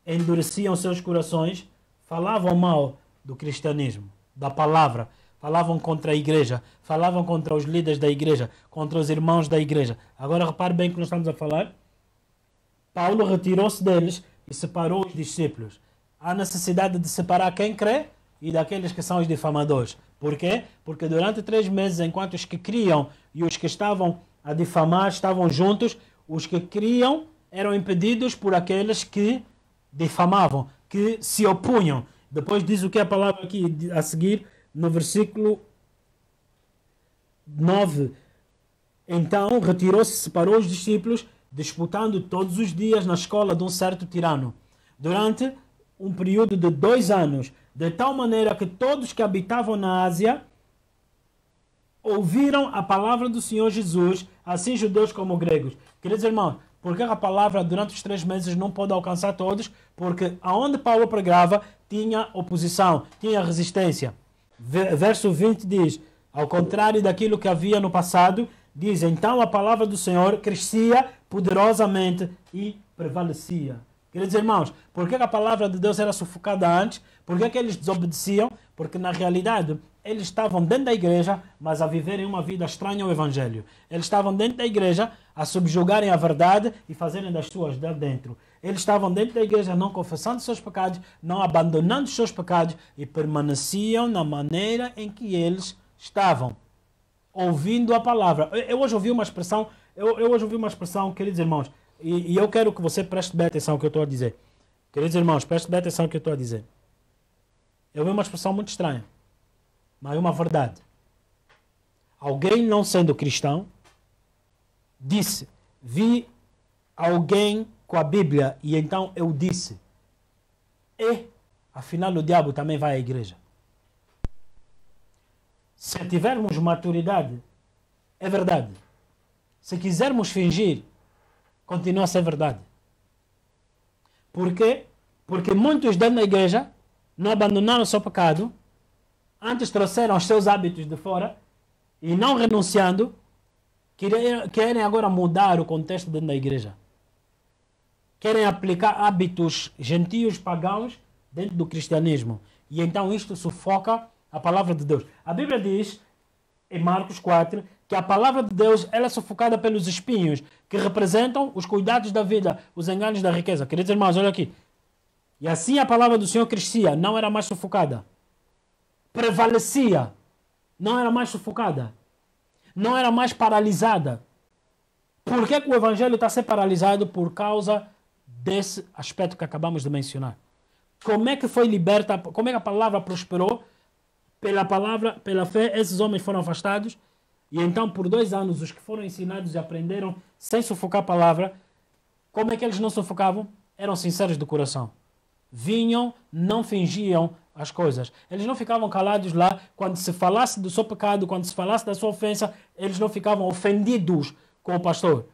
endureciam seus corações, falavam mal do cristianismo, da palavra, falavam contra a igreja, falavam contra os líderes da igreja, contra os irmãos da igreja. Agora repare bem o que nós estamos a falar. Paulo retirou-se deles e separou os discípulos. Há necessidade de separar quem crê e daqueles que são os difamadores. Por quê? Porque durante 3 meses, enquanto os que criam e os que estavam a difamar estavam juntos, os que criam eram impedidos por aqueles que difamavam, que se opunham. Depois diz o que é a palavra aqui a seguir, no versículo 9. Então retirou-se e separou os discípulos, disputando todos os dias na escola de um certo tirano, durante um período de 2 anos, de tal maneira que todos que habitavam na Ásia ouviram a palavra do Senhor Jesus, assim judeus como gregos. Queridos irmãos, por que a palavra durante os 3 meses não pode alcançar todos? Porque aonde Paulo pregava tinha oposição, tinha resistência. Verso 20 diz, ao contrário daquilo que havia no passado, diz, então a palavra do Senhor crescia poderosamente e prevalecia. Queridos irmãos, por que a palavra de Deus era sufocada antes? Por que eles desobedeciam? Porque na realidade eles estavam dentro da igreja, mas a viverem uma vida estranha ao Evangelho. Eles estavam dentro da igreja a subjugarem a verdade e fazerem das suas de dentro. Eles estavam dentro da igreja não confessando seus pecados, não abandonando os seus pecados e permaneciam na maneira em que eles estavam, ouvindo a palavra. Eu hoje ouvi uma expressão, queridos irmãos, e eu quero que você preste bem atenção ao que eu estou a dizer. Queridos irmãos, preste bem atenção ao que eu estou a dizer. Eu vi uma expressão muito estranha, mas é uma verdade. Alguém não sendo cristão disse, vi alguém com a Bíblia e então eu disse, afinal o diabo também vai à igreja. Se tivermos maturidade, é verdade. Se quisermos fingir, continua a ser verdade. Por quê? Porque muitos dentro da igreja não abandonaram o seu pecado, antes trouxeram os seus hábitos de fora e não renunciando, querem agora mudar o contexto dentro da igreja. Querem aplicar hábitos gentios pagãos dentro do cristianismo. E então isto sufoca a palavra de Deus. A Bíblia diz, em Marcos 4, que a palavra de Deus ela é sufocada pelos espinhos, que representam os cuidados da vida, os enganos da riqueza. Queridos irmãos, olha aqui. E assim a palavra do Senhor crescia, não era mais sufocada. Prevalecia, não era mais sufocada. Não era mais paralisada. Por que o evangelho está a ser paralisado? Por causa desse aspecto que acabamos de mencionar. Como é que foi liberta, como é que a palavra prosperou? Pela palavra, pela fé, esses homens foram afastados. E então, por 2 anos, os que foram ensinados e aprenderam sem sufocar a palavra, como é que eles não sufocavam? Eram sinceros de coração. Vinham, não fingiam as coisas. Eles não ficavam calados lá quando se falasse do seu pecado, quando se falasse da sua ofensa, eles não ficavam ofendidos com o pastor.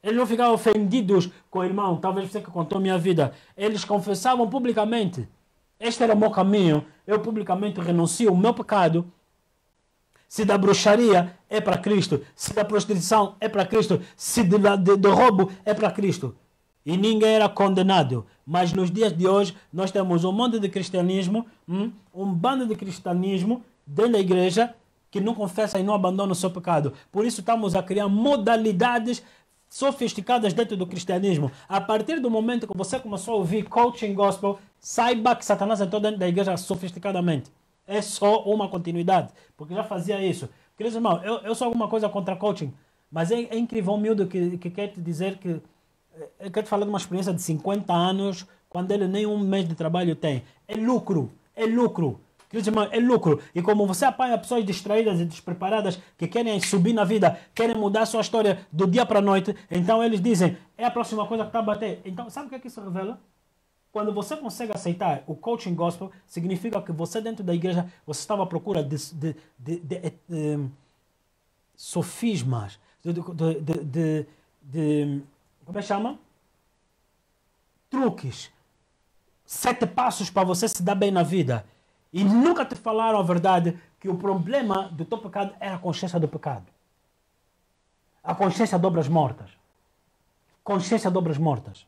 Eles não ficavam ofendidos com o irmão, talvez você que contou minha vida. Eles confessavam publicamente. Este era o meu caminho. Eu publicamente renuncio ao meu pecado. Se da bruxaria é para Cristo. Se da prostituição é para Cristo. Se de roubo é para Cristo. E ninguém era condenado. Mas nos dias de hoje, nós temos um monte de cristianismo, um bando de cristianismo dentro da igreja que não confessa e não abandona o seu pecado. Por isso estamos a criar modalidades sofisticadas dentro do cristianismo. A partir do momento que você começou a ouvir coaching gospel, saiba que Satanás entrou dentro da igreja sofisticadamente. É só uma continuidade, porque já fazia isso. Queridos irmãos, eu sou alguma coisa contra coaching, mas é incrível um miúdo que quer te dizer que eu quero te falar de uma experiência de 50 anos, quando ele nem um mês de trabalho tem. É lucro, é lucro. Queridos irmãos, é lucro. E como você apanha pessoas distraídas e despreparadas que querem subir na vida, querem mudar a sua história do dia para a noite, então eles dizem, é a próxima coisa que está a bater. Então, sabe o que é que isso revela? Quando você consegue aceitar o coaching gospel, significa que você dentro da igreja, você estava à procura de sofismas, como é que chama? Truques. 7 passos para você se dar bem na vida. E nunca te falaram a verdade que o problema do teu pecado era a consciência do pecado. A consciência de obras mortas. Consciência de obras mortas.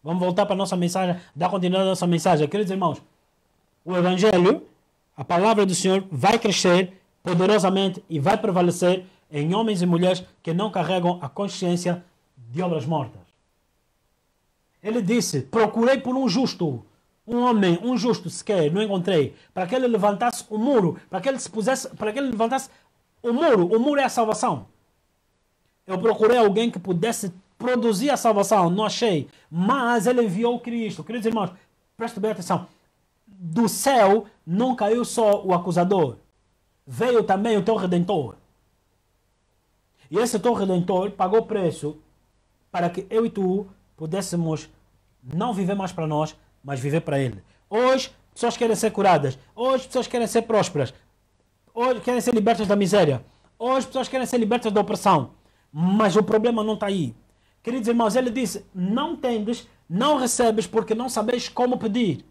Vamos voltar para a nossa mensagem, dar continuidade à nossa mensagem. Queridos irmãos, o Evangelho, a palavra do Senhor vai crescer poderosamente e vai prevalecer em homens e mulheres que não carregam a consciência de obras mortas. Ele disse, procurei por um justo, um homem, um justo sequer, não encontrei, para que ele levantasse o muro, para que ele levantasse o muro é a salvação. Eu procurei alguém que pudesse produzir a salvação, não achei, mas ele enviou Cristo. Queridos irmãos, prestem bem atenção, do céu não caiu só o acusador, veio também o teu Redentor. E esse teu Redentor pagou preço para que eu e tu pudéssemos não viver mais para nós, mas viver para Ele. Hoje, pessoas querem ser curadas. Hoje, pessoas querem ser prósperas. Hoje, querem ser libertas da miséria. Hoje, pessoas querem ser libertas da opressão. Mas o problema não está aí. Queridos irmãos, ele disse, não tendes, não recebes, porque não sabeis como pedir.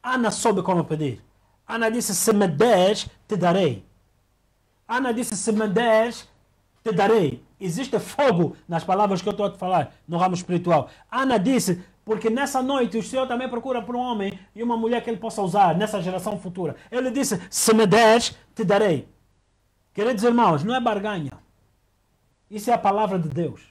Ana soube como pedir. Ana disse, se me deres, te darei. Ana disse, se me deres, te darei. Existe fogo nas palavras que eu estou a te falar, no ramo espiritual. Ana disse, porque nessa noite o Senhor também procura por um homem e uma mulher que ele possa usar nessa geração futura. Ele disse, se me deres, te darei. Queridos irmãos, não é barganha. Isso é a palavra de Deus.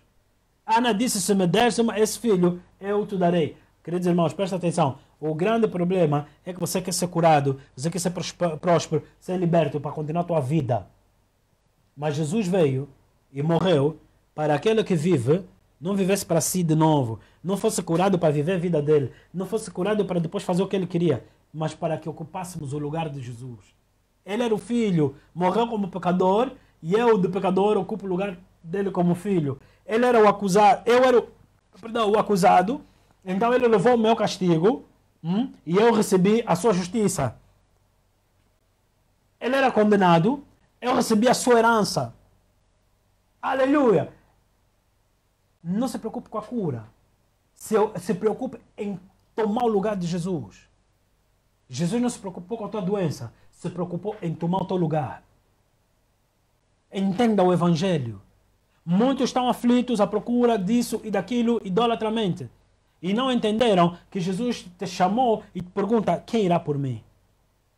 Ana disse, se me deres esse filho, eu te darei. Queridos irmãos, presta atenção. O grande problema é que você quer ser curado, você quer ser próspero, ser liberto para continuar a tua vida. Mas Jesus veio e morreu para aquele que vive, não vivesse para si de novo, não fosse curado para viver a vida dele, não fosse curado para depois fazer o que ele queria, mas para que ocupássemos o lugar de Jesus. Ele era o filho, morreu como pecador, e eu, de pecador, ocupo o lugar dele como filho. Ele era o acusado, eu era o acusado, então ele levou o meu castigo, e eu recebi a sua justiça. Ele era condenado, eu recebi a sua herança. Aleluia! Não se preocupe com a cura. Se preocupe em tomar o lugar de Jesus. Jesus não se preocupou com a tua doença, se preocupou em tomar o teu lugar. Entenda o Evangelho. Muitos estão aflitos à procura disso e daquilo idolatramente. E não entenderam que Jesus te chamou e te pergunta, quem irá por mim?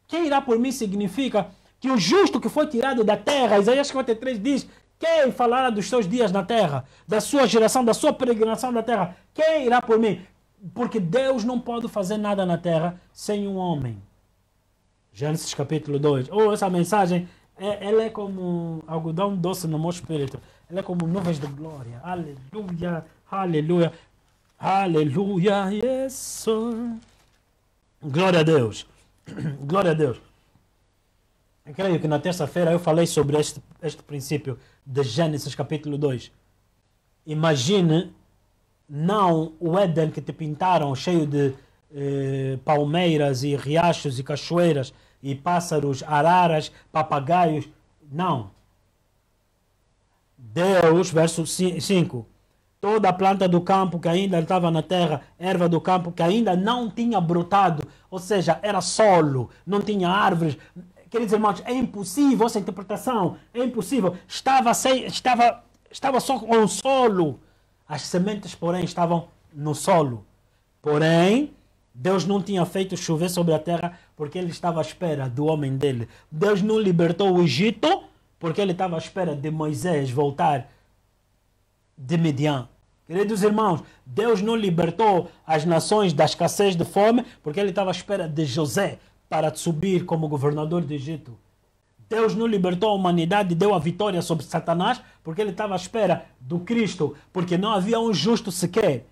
Quem irá por mim significa que o justo que foi tirado da terra, Isaías 53 diz, quem falará dos seus dias na terra, da sua geração, da sua peregrinação na terra? Quem irá por mim? Porque Deus não pode fazer nada na terra sem um homem. Gênesis capítulo 2. Essa mensagem, ela é como algodão doce no meu espírito. Ela é como nuvens de glória. Aleluia, aleluia, aleluia, yes, sir. Glória a Deus. Glória a Deus. Eu creio que na terça-feira eu falei sobre este princípio de Gênesis capítulo 2. Imagine não o Éden que te pintaram cheio de palmeiras e riachos e cachoeiras e pássaros, araras, papagaios. Não. Deus, verso 5, toda a planta do campo que ainda estava na terra, erva do campo que ainda não tinha brotado, ou seja, era solo, não tinha árvores. Queridos irmãos, é impossível essa interpretação, é impossível. Estava só com o solo. As sementes, porém, estavam no solo. Porém, Deus não tinha feito chover sobre a terra porque ele estava à espera do homem dele. Deus não libertou o Egito porque ele estava à espera de Moisés voltar de Midian. Queridos irmãos, Deus não libertou as nações da escassez de fome porque ele estava à espera de José para subir como governador do Egito. Deus não libertou a humanidade e deu a vitória sobre Satanás porque ele estava à espera do Cristo, porque não havia um justo sequer.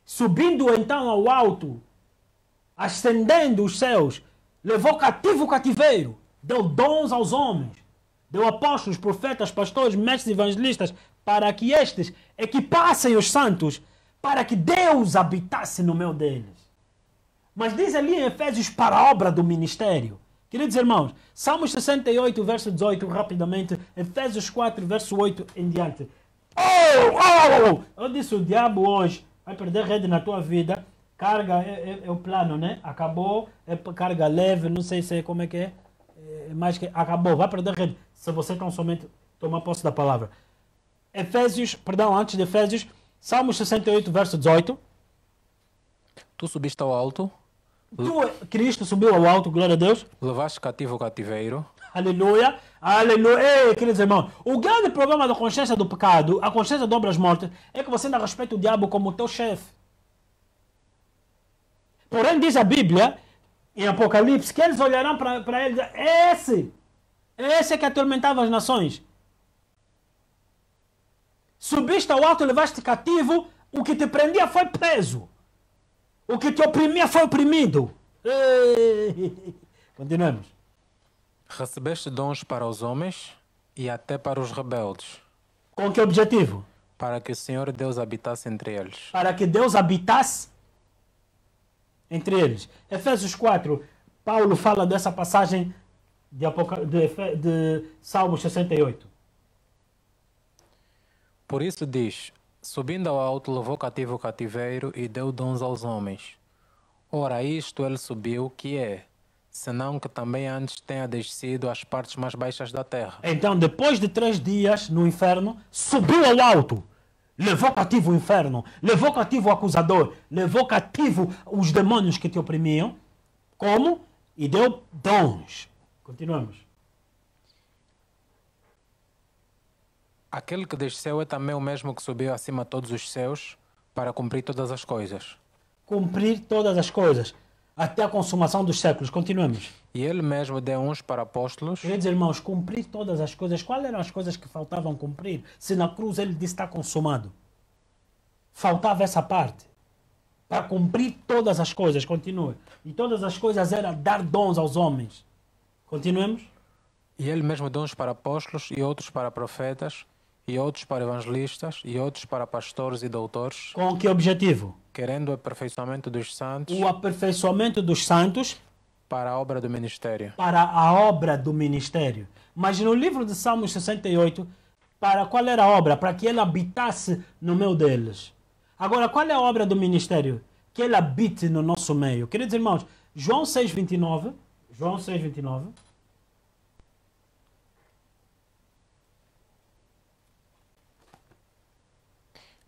Subindo então ao alto, ascendendo os céus, levou cativo o cativeiro, deu dons aos homens, deu apóstolos, profetas, pastores, mestres, evangelistas, para que estes equipassem os santos, para que Deus habitasse no meio deles. Mas diz ali em Efésios para a obra do ministério. Queridos irmãos, Salmos 68, verso 18, rapidamente, Efésios 4, verso 8 em diante. Eu disse, o diabo hoje vai perder rede na tua vida. Carga é o plano, né? Acabou, é carga leve, não sei se como é que é. Mas que acabou, vai perder rede. Se você tão somente tomar posse da palavra. Antes de Efésios, Salmos 68, verso 18. Tu subiste ao alto, Cristo subiu ao alto, glória a Deus. levaste cativo o cativeiro. Aleluia, aleluia. Ei, queridos irmãos, o grande problema da consciência do pecado, a consciência de obras mortas, é que você ainda respeita o diabo como teu chefe. Porém, diz a Bíblia, em Apocalipse, que eles olharão para ele e dizem, esse é que atormentava as nações. Subiste ao alto e levaste cativo, o que te prendia foi preso. O que te oprimia foi oprimido. Continuemos. Recebeste dons para os homens e até para os rebeldes, Com que objetivo? para que o Senhor Deus habitasse entre eles. Para que Deus habitasse entre eles. Efésios 4, Paulo fala dessa passagem de Salmos 68. Por isso diz, subindo ao alto, levou cativo o cativeiro e deu dons aos homens. Ora, isto ele subiu, que é, senão que também antes tenha descido às partes mais baixas da terra. Então, depois de 3 dias no inferno, subiu ao alto. Levou cativo o inferno, levou cativo o acusador, levou cativo os demônios que te oprimiam. Como? E deu dons. Continuamos. Aquele que desceu é também o mesmo que subiu acima de todos os céus para cumprir todas as coisas. Cumprir todas as coisas, até a consumação dos séculos. Continuemos. E ele mesmo deu uns para apóstolos, Queridos irmãos, cumprir todas as coisas. Quais eram as coisas que faltavam cumprir? Se na cruz ele disse está consumado. Faltava essa parte. Para cumprir todas as coisas. Continua. E todas as coisas era dar dons aos homens. Continuemos. e ele mesmo deu uns para apóstolos e outros para profetas, e outros para evangelistas, e outros para pastores e doutores, Com que objetivo? querendo o aperfeiçoamento dos santos O aperfeiçoamento dos santos para a obra do ministério. para a obra do ministério. Mas no livro de Salmos 68, para qual era a obra? Para que ele habitasse no meio deles. Agora, qual é a obra do ministério? Que ele habite no nosso meio. Queridos irmãos, João 6,29. João 6,29.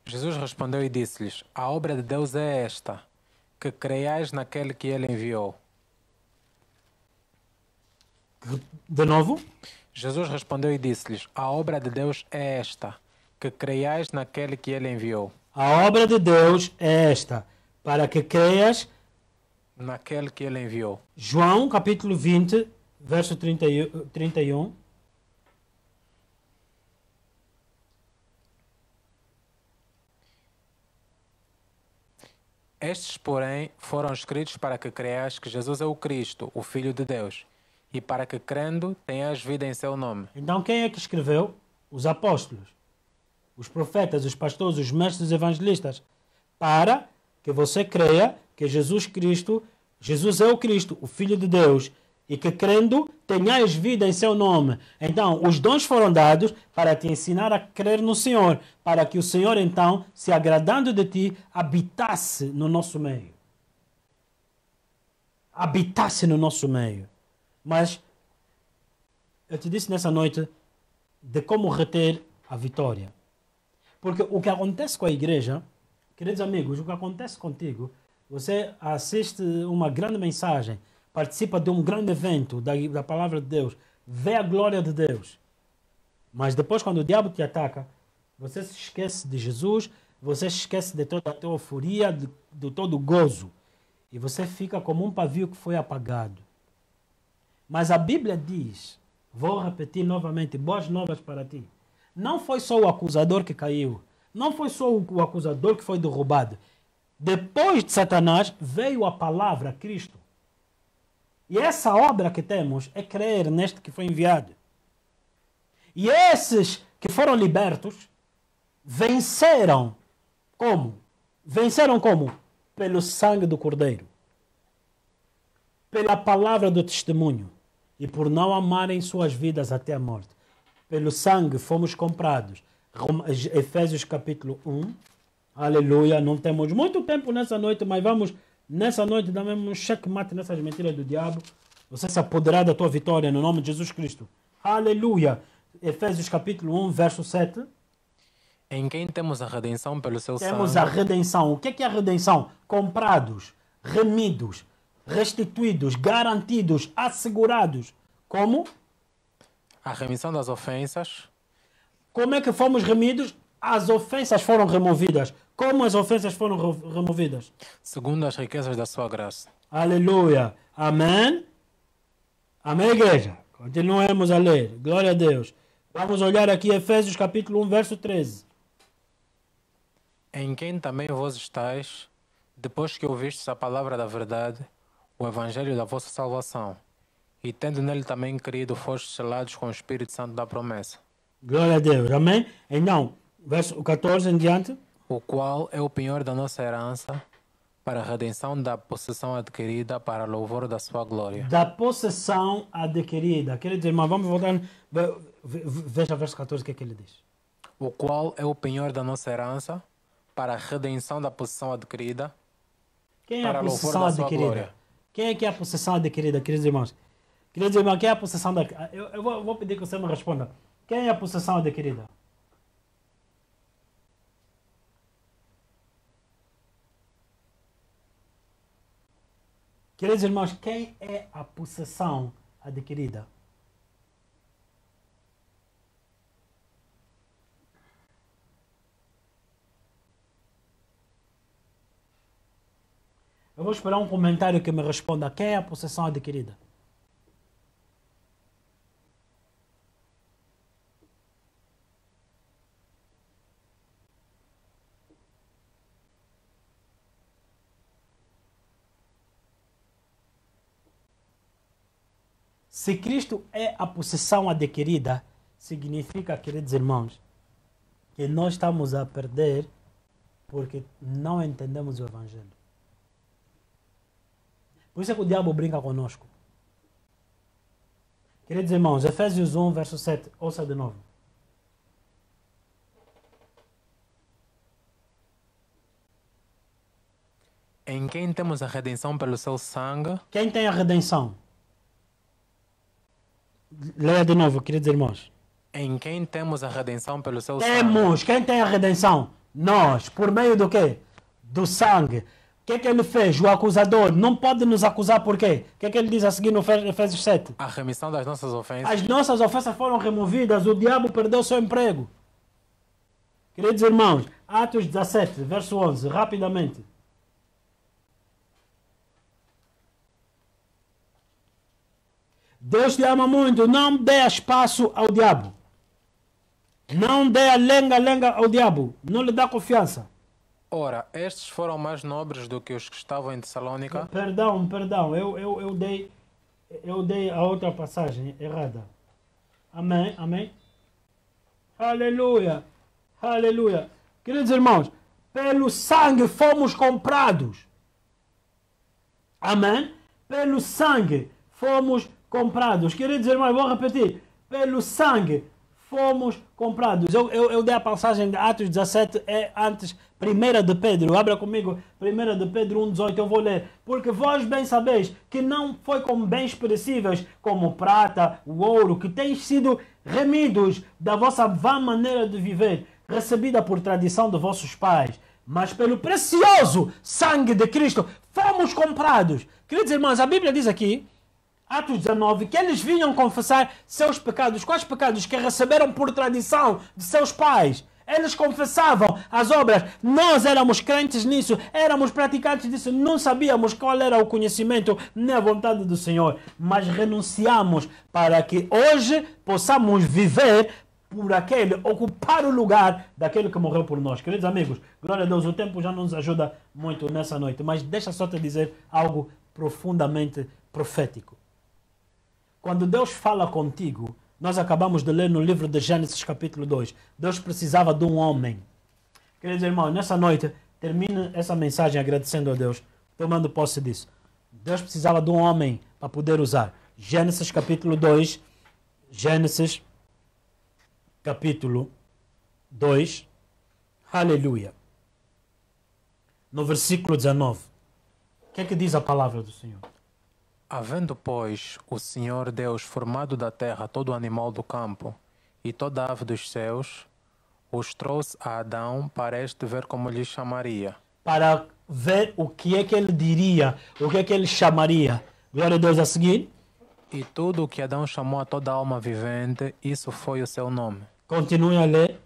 Jesus respondeu e disse-lhes: a obra de Deus é esta, que creiais naquele que ele enviou. De novo. Jesus respondeu e disse-lhes: a obra de Deus é esta, que creiais naquele que ele enviou. A obra de Deus é esta, para que creias. Naquele que ele enviou. João capítulo 20, verso 31. Estes, porém, foram escritos para que creias que Jesus é o Cristo, o Filho de Deus, e para que, crendo, tenhas vida em seu nome. Então quem é que escreveu? Os apóstolos, os profetas, os pastores, os mestres evangelistas, para que você creia que Jesus Cristo, Jesus é o Cristo, o Filho de Deus, e que crendo tenhais vida em seu nome. Então, os dons foram dados para te ensinar a crer no Senhor, para que o Senhor, então, se agradando de ti, habitasse no nosso meio. Habitasse no nosso meio. Mas, eu te disse nessa noite de como reter a vitória. Porque o que acontece com a igreja, queridos amigos, o que acontece contigo, você assiste uma grande mensagem, participa de um grande evento da palavra de Deus, vê a glória de Deus. Mas depois, quando o diabo te ataca, você se esquece de Jesus, você se esquece de toda a tua euforia, de todo o gozo. E você fica como um pavio que foi apagado. Mas a Bíblia diz, vou repetir novamente, boas novas para ti. Não foi só o acusador que caiu. Não foi só o acusador que foi derrubado. Depois de Satanás, veio a palavra, Cristo. E essa obra que temos é crer neste que foi enviado. E esses que foram libertos venceram como? Venceram como? Pelo sangue do Cordeiro. Pela palavra do testemunho. E por não amarem suas vidas até a morte. Pelo sangue fomos comprados. Efésios capítulo 1. Aleluia. Não temos muito tempo nessa noite, mas vamos nessa noite dar mesmo um checkmate nessas mentiras do diabo. Você se apoderar da tua vitória no nome de Jesus Cristo. Aleluia. Efésios capítulo 1, verso 7. Em quem temos a redenção pelo seu sangue. Temos a redenção. O que é a redenção? Comprados, remidos, restituídos, garantidos, assegurados. Como? A remissão das ofensas. Como é que fomos remidos? As ofensas foram removidas. Como as ofensas foram removidas? Segundo as riquezas da sua graça. Aleluia. Amém? Amém, igreja? Continuemos a ler. Glória a Deus. Vamos olhar aqui Efésios capítulo 1, verso 13. Em quem também vós estáis, depois que ouvistes a palavra da verdade, o evangelho da vossa salvação, e tendo nele também crido, fostes selados com o Espírito Santo da promessa. Glória a Deus. Amém? Então, verso 14 em diante. O qual é o penhor da nossa herança, para a redenção da possessão adquirida, para louvor da sua glória. Da possessão adquirida. Quer dizer, irmão, vamos voltar. Veja o verso 14, o que é que ele diz. O qual é o penhor da nossa herança, para a redenção da possessão adquirida, Quem é para a louvor possessão da sua adquirida? glória. Quem é que é a possessão adquirida, queridos irmãos? Queridos irmãos, quem é a possessão adquirida? Eu vou pedir que você me responda. Quem é a possessão adquirida? Queridos irmãos, quem é a possessão adquirida? Eu vou esperar um comentário que me responda. Quem é a possessão adquirida? Se Cristo é a possessão adquirida, significa, queridos irmãos, que nós estamos a perder porque não entendemos o Evangelho. Por isso é que o diabo brinca conosco. Queridos irmãos, Efésios 1, verso 7, ouça de novo. Em quem temos a redenção pelo seu sangue. Quem tem a redenção? Leia de novo, queridos irmãos. Em quem temos a redenção pelo seu sangue. Temos. Quem tem a redenção? Nós. Por meio do quê? Do sangue. O que é que ele fez? O acusador não pode nos acusar por quê? O que é que ele diz a seguir no Efésios 7? A remissão das nossas ofensas. As nossas ofensas foram removidas, o diabo perdeu seu emprego. Queridos irmãos, Atos 17, verso 11, rapidamente. Deus te ama muito, não dê espaço ao diabo. Não dê a lenga-lenga ao diabo, não lhe dá confiança. Ora, estes foram mais nobres do que os que estavam em Tessalônica. Perdão, eu dei a outra passagem errada. Amém, amém. Aleluia, aleluia. Queridos irmãos, pelo sangue fomos comprados. Amém? Pelo sangue fomos comprados. Queridos irmãos, vou repetir. Pelo sangue fomos comprados. Eu dei a passagem de Atos 17, é antes 1 de Pedro. Abra comigo 1 de Pedro 1,18, eu vou ler. Porque vós bem sabeis que não foi com bens perecíveis, como prata, o ouro, que tens sido remidos da vossa vã maneira de viver, recebida por tradição de vossos pais, mas pelo precioso sangue de Cristo fomos comprados. Queridos irmãos, a Bíblia diz aqui, Atos 19, que eles vinham confessar seus pecados. Quais pecados? Que receberam por tradição de seus pais. Eles confessavam as obras. Nós éramos crentes nisso, éramos praticantes disso, não sabíamos qual era o conhecimento nem a vontade do Senhor, mas renunciamos para que hoje possamos viver por aquele, ocupar o lugar daquele que morreu por nós. Queridos amigos, glória a Deus, o tempo já não nos ajuda muito nessa noite, mas deixa só te dizer algo profundamente profético. Quando Deus fala contigo, nós acabamos de ler no livro de Gênesis capítulo 2, Deus precisava de um homem. Queridos irmãos, nessa noite, termine essa mensagem agradecendo a Deus, tomando posse disso. Deus precisava de um homem para poder usar. Gênesis capítulo 2, Gênesis capítulo 2, aleluia. No versículo 19, o que é que diz a palavra do Senhor? Havendo, pois, o Senhor Deus formado da terra todo animal do campo e toda ave dos céus, os trouxe a Adão para este ver como lhe chamaria. Para ver o que é que ele diria, o que é que ele chamaria. Glória a Deus, a seguir. E tudo o que Adão chamou a toda alma vivente, isso foi o seu nome. Continue a ler.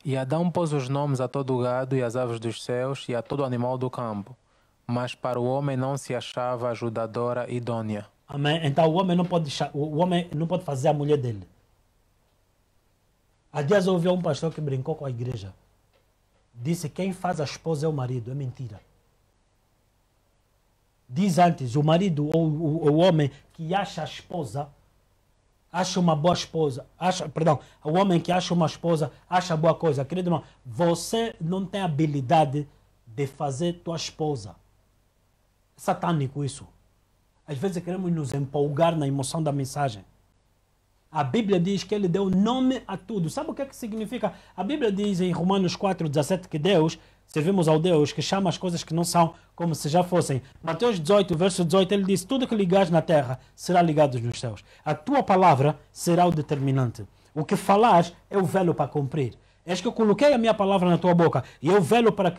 E Adão pôs os nomes a todo o gado e às aves dos céus e a todo animal do campo. Mas para o homem não se achava ajudadora idônea. Amém? Então o homem não pode fazer a mulher dele. Há dias eu ouvi um pastor que brincou com a igreja. Disse que quem faz a esposa é o marido. É mentira. Diz antes, o marido ou o homem que acha a esposa, acha uma boa esposa, o homem que acha uma esposa, acha boa coisa. Querido irmão, você não tem habilidade de fazer tua esposa. É satânico isso. Às vezes queremos nos empolgar na emoção da mensagem. A Bíblia diz que ele deu nome a tudo. Sabe o que é que significa? A Bíblia diz em Romanos 4,17 que Deus, servimos ao Deus que chama as coisas que não são como se já fossem. Mateus 18, verso 18, ele diz, tudo que ligares na terra será ligado nos céus. A tua palavra será o determinante. O que falares é o velo para cumprir. És que eu coloquei a minha palavra na tua boca e eu velo para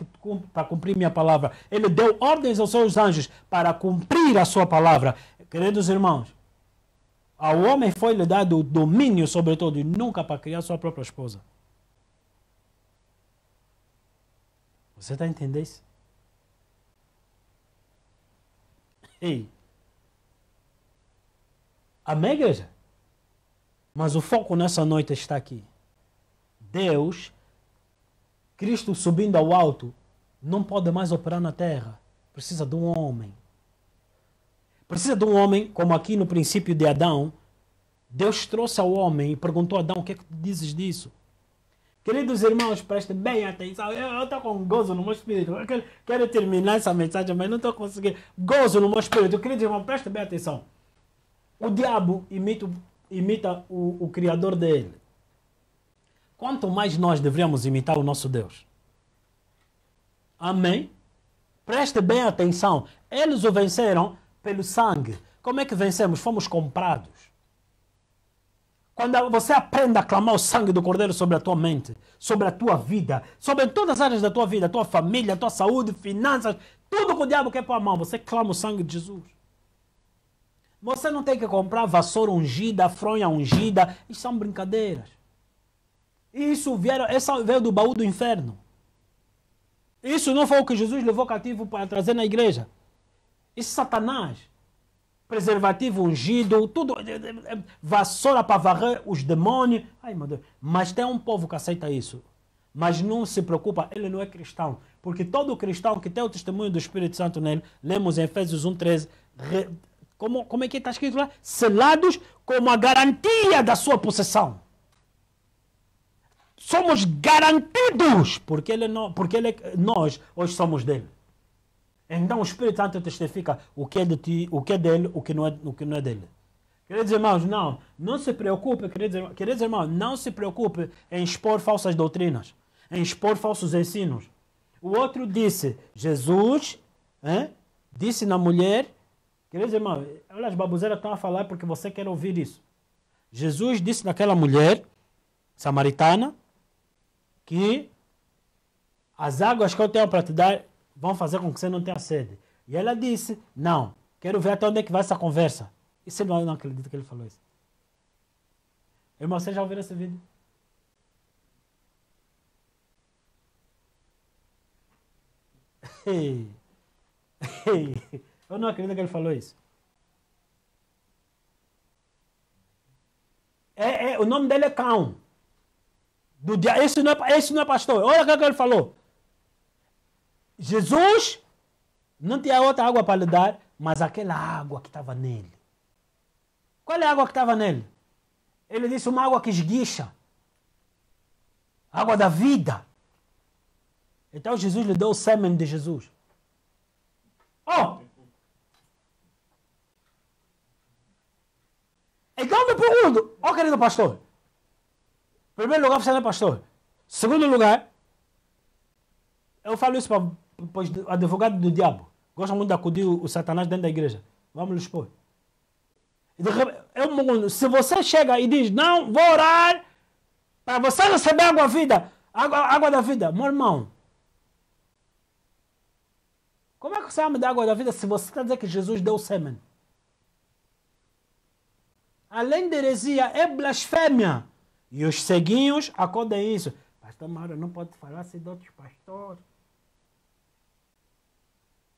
cumprir minha palavra. Ele deu ordens aos seus anjos para cumprir a sua palavra. Queridos irmãos, ao homem foi-lhe dado o domínio sobre todo e nunca para criar sua própria esposa. Você está entendendo isso? Ei. Amém, igreja? Mas o foco nessa noite está aqui. Deus, Cristo subindo ao alto, não pode mais operar na terra. Precisa de um homem. Precisa de um homem, como aqui no princípio de Adão. Deus trouxe ao homem e perguntou a Adão, o que é que tu dizes disso? Queridos irmãos, prestem bem atenção. Eu estou com gozo no meu espírito. Eu quero terminar essa mensagem, mas não estou conseguindo. Gozo no meu espírito. Queridos irmãos, prestem bem atenção. O diabo imita o Criador dele. Quanto mais nós deveríamos imitar o nosso Deus. Amém? Preste bem atenção. Eles o venceram pelo sangue. Como é que vencemos? Fomos comprados. Quando você aprende a clamar o sangue do Cordeiro sobre a tua mente, sobre a tua vida, sobre todas as áreas da tua vida, tua família, tua saúde, finanças, tudo que o diabo quer pôr a mão, você clama o sangue de Jesus. Você não tem que comprar vassoura ungida, fronha ungida. Isso são brincadeiras. Isso veio do baú do inferno. Isso não foi o que Jesus levou cativo para trazer na igreja. Isso é Satanás. Preservativo ungido, tudo, vassoura para varrer os demônios. Ai, meu Deus. Mas tem um povo que aceita isso. Mas não se preocupa, ele não é cristão. Porque todo cristão que tem o testemunho do Espírito Santo nele, lemos em Efésios 1:13, como é que está escrito lá? Selados como a garantia da sua possessão. Somos garantidos, porque nós hoje somos dele. Então o Espírito Santo testifica o que é de ti, o que é dele, o que não é dele. Queridos irmãos, não se preocupe, queridos irmãos, não se preocupe em expor falsas doutrinas, em expor falsos ensinos. O outro disse, Jesus, disse na mulher, queridos irmãos, olha as baboseiras que estão a falar porque você quer ouvir isso. Jesus disse naquela mulher samaritana que as águas que eu tenho para te dar vão fazer com que você não tenha sede. E ela disse, não, quero ver até onde é que vai essa conversa. E você não acredita que ele falou isso? Irmão, você já ouviu esse vídeo? Eu não acredito que ele falou isso. O nome dele é Cão. Esse não é pastor. Olha o que ele falou. Jesus não tinha outra água para lhe dar, mas aquela água que estava nele. Qual é a água que estava nele? Ele disse uma água que esguicha. Água da vida. Então Jesus lhe deu o sêmen de Jesus. Então me pergunto, querido pastor, em primeiro lugar você não é pastor. Segundo lugar, eu falo isso para o advogado do diabo. Gosta muito de acudir o Satanás dentro da igreja. Vamos lhe expor. Se você chega e diz, não, vou orar para você receber água da vida, meu irmão, como é que você vai me dar água da vida se você está dizendo que Jesus deu o sêmen? Além de heresia, é blasfêmia. E os ceguinhos acordem isso. Pastor Mauro não pode falar assim de outros pastores.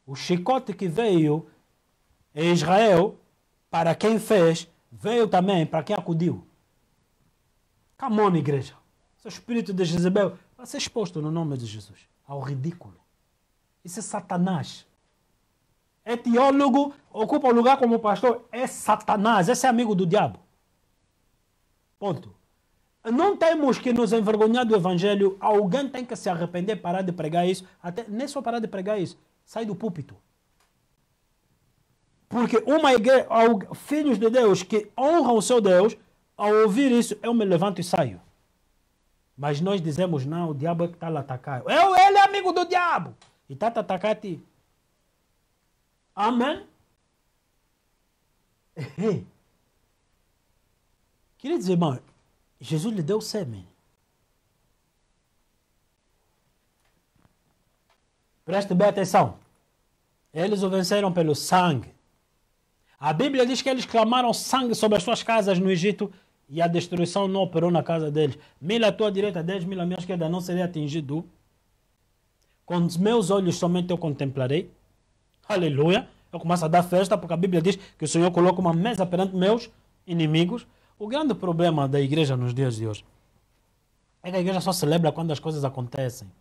O chicote que veio em Israel, para quem fez, veio também para quem acudiu. Come on, igreja. Seu espírito de Jezebel vai ser exposto no nome de Jesus ao ridículo. Isso é Satanás. É teólogo, ocupa o lugar como pastor, é Satanás, esse é amigo do diabo. Ponto. Não temos que nos envergonhar do evangelho, alguém tem que se arrepender, parar de pregar isso, até nem só parar de pregar isso, sai do púlpito. Porque uma igreja, filhos de Deus que honram o seu Deus, ao ouvir isso, eu me levanto e saio. Mas nós dizemos, não, o diabo é que está a atacar. Ele é amigo do diabo. E está a atacar a ti. Amém? Queridos irmãos, Jesus lhe deu sêmen. Preste bem atenção. Eles o venceram pelo sangue. A Bíblia diz que eles clamaram sangue sobre as suas casas no Egito e a destruição não operou na casa deles. 1000 à tua direita, 10.000 à minha esquerda, não seria atingido. Com os meus olhos somente eu contemplarei. Aleluia. Eu começo a dar festa porque a Bíblia diz que o Senhor coloca uma mesa perante meus inimigos. O grande problema da igreja nos dias de hoje é que a igreja só celebra quando as coisas acontecem.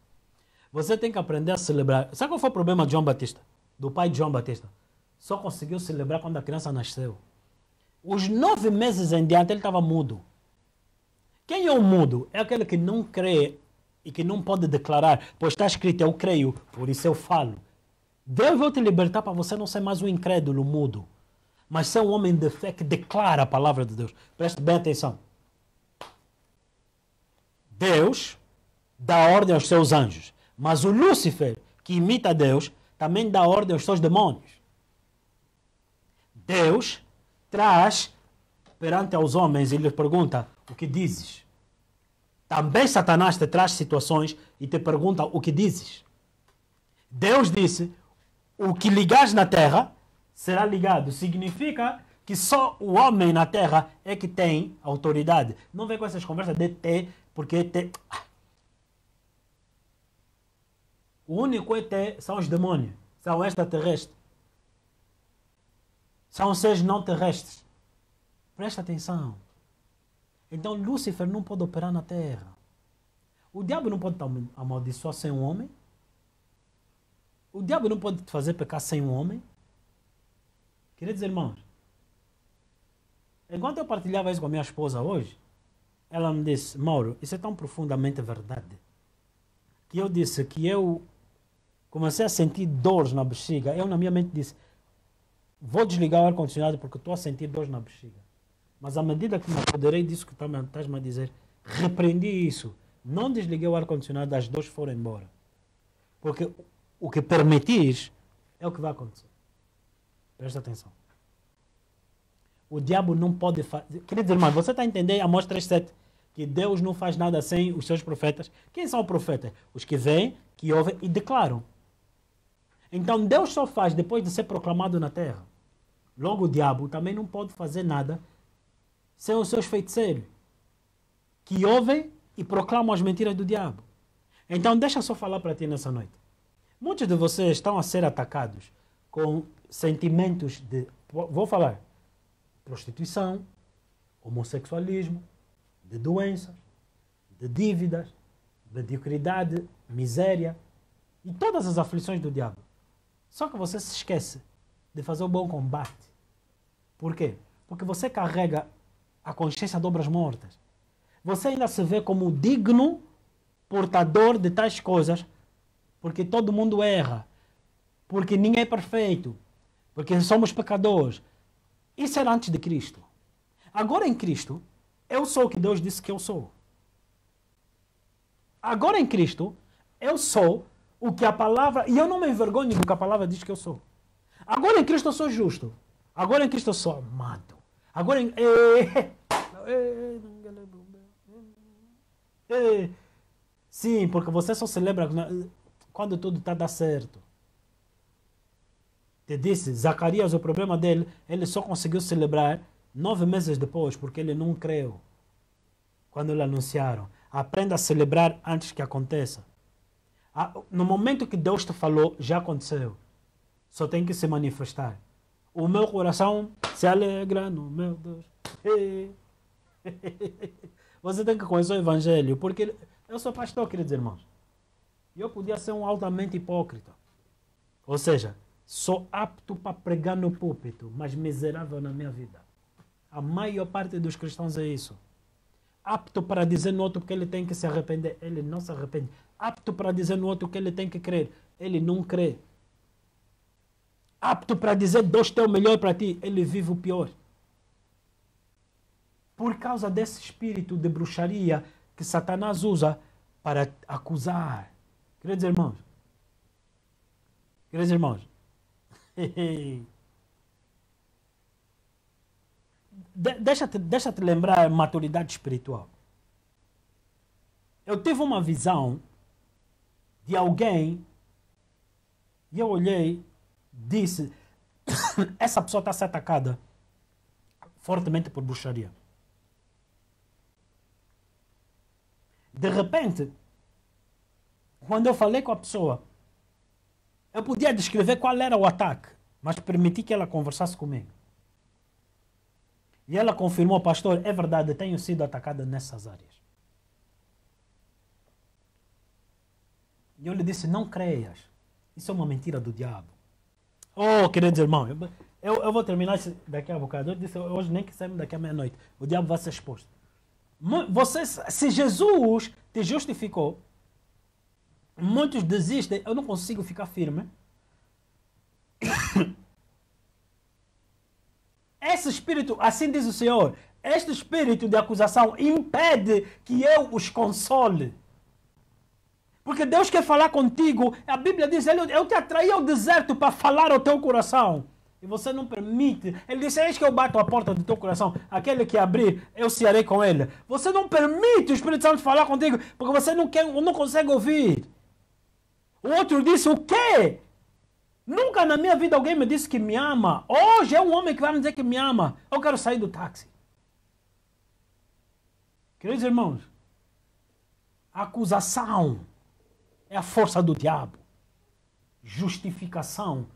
Você tem que aprender a celebrar. Sabe qual foi o problema de João Batista? Do pai de João Batista? Só conseguiu celebrar quando a criança nasceu. Os 9 meses em diante ele estava mudo. Quem é o mudo? É aquele que não crê e que não pode declarar, pois está escrito, eu creio, por isso eu falo. Deus vai te libertar para você não ser mais um incrédulo mudo, mas ser um homem de fé que declara a palavra de Deus. Preste bem atenção. Deus dá ordem aos seus anjos, mas o Lúcifer, que imita Deus, também dá ordem aos seus demônios. Deus traz perante aos homens e lhes pergunta, o que dizes? Também Satanás te traz situações e te pergunta o que dizes. Deus disse, o que ligares na terra será ligado. Significa que só o homem na terra é que tem autoridade. Não vem com essas conversas de ter, porque ET... O único ET são os demônios, são extraterrestres. São seres não terrestres. Presta atenção. Então Lúcifer não pode operar na terra. O diabo não pode amaldiçoar sem um homem. O diabo não pode te fazer pecar sem um homem. Queridos irmãos, enquanto eu partilhava isso com a minha esposa hoje, ela me disse, Mauro, isso é tão profundamente verdade, que eu disse que eu, comecei a sentir dores na bexiga. Eu na minha mente disse, vou desligar o ar-condicionado porque estou a sentir dores na bexiga. Mas à medida que me apoderei disso que estás-me a dizer, repreendi isso. Não desliguei o ar-condicionado, as dores foram embora. Porque o que permitires é o que vai acontecer. Presta atenção. O diabo não pode fazer... Queridos irmãos, você está a entender Amós 3:7? Que Deus não faz nada sem os seus profetas. Quem são os profetas? Os que veem, que ouvem e declaram. Então Deus só faz depois de ser proclamado na terra. Logo o diabo também não pode fazer nada sem os seus feiticeiros, que ouvem e proclamam as mentiras do diabo. Então deixa eu só falar para ti nessa noite. Muitos de vocês estão a ser atacados com sentimentos de... Vou falar. Prostituição, homossexualismo, de doenças, de dívidas, mediocridade, miséria e todas as aflições do diabo. Só que você se esquece de fazer o bom combate. Por quê? Porque você carrega a consciência de obras mortas. Você ainda se vê como digno portador de tais coisas, porque todo mundo erra, porque ninguém é perfeito, porque somos pecadores. Isso era antes de Cristo. Agora em Cristo, eu sou o que Deus disse que eu sou. Agora em Cristo, eu sou o que a palavra... E eu não me envergonho do que a palavra diz que eu sou. Agora em Cristo eu sou justo. Agora em Cristo eu sou amado. Agora em... Sim, porque você só celebra quando tudo está dando certo. Te disse, Zacarias, o problema dele, ele só conseguiu celebrar 9 meses depois, porque ele não creu. Quando lhe anunciaram. Aprenda a celebrar antes que aconteça. No momento que Deus te falou, já aconteceu. Só tem que se manifestar. O meu coração se alegra no meu Deus. Você tem que conhecer o Evangelho, porque eu sou pastor, queridos irmãos. E eu podia ser um altamente hipócrita. Ou seja, sou apto para pregar no púlpito, mas miserável na minha vida. A maior parte dos cristãos é isso. Apto para dizer no outro que ele tem que se arrepender, ele não se arrepende. Apto para dizer no outro que ele tem que crer, ele não crê. Apto para dizer Deus tem o melhor para ti, ele vive o pior. Por causa desse espírito de bruxaria que Satanás usa para acusar. Queridos irmãos. Queridos irmãos. Deixa-te lembrar a maturidade espiritual. Eu tive uma visão de alguém e eu olhei, disse, essa pessoa está a ser atacada fortemente por bruxaria. De repente, quando eu falei com a pessoa, eu podia descrever qual era o ataque, mas permiti que ela conversasse comigo. E ela confirmou, pastor, é verdade, tenho sido atacada nessas áreas. E eu lhe disse, não creias. Isso é uma mentira do diabo. Oh, queridos irmãos, eu vou terminar daqui a bocado. Eu disse, hoje nem que saímos daqui a meia-noite. O diabo vai ser exposto. Se Jesus te justificou, muitos desistem, eu não consigo ficar firme. Esse espírito, assim diz o Senhor, este espírito de acusação impede que eu os console. Porque Deus quer falar contigo. A Bíblia diz, eu te atraí ao deserto para falar ao teu coração. E você não permite. Ele disse, eis que eu bato a porta do teu coração. Aquele que abrir, eu cearei com ele. Você não permite o Espírito Santo falar contigo, porque você não consegue ouvir. O outro disse, o quê? Nunca na minha vida alguém me disse que me ama. Hoje é um homem que vai me dizer que me ama. Eu quero sair do táxi. Queridos irmãos, a acusação é a força do diabo. Justificação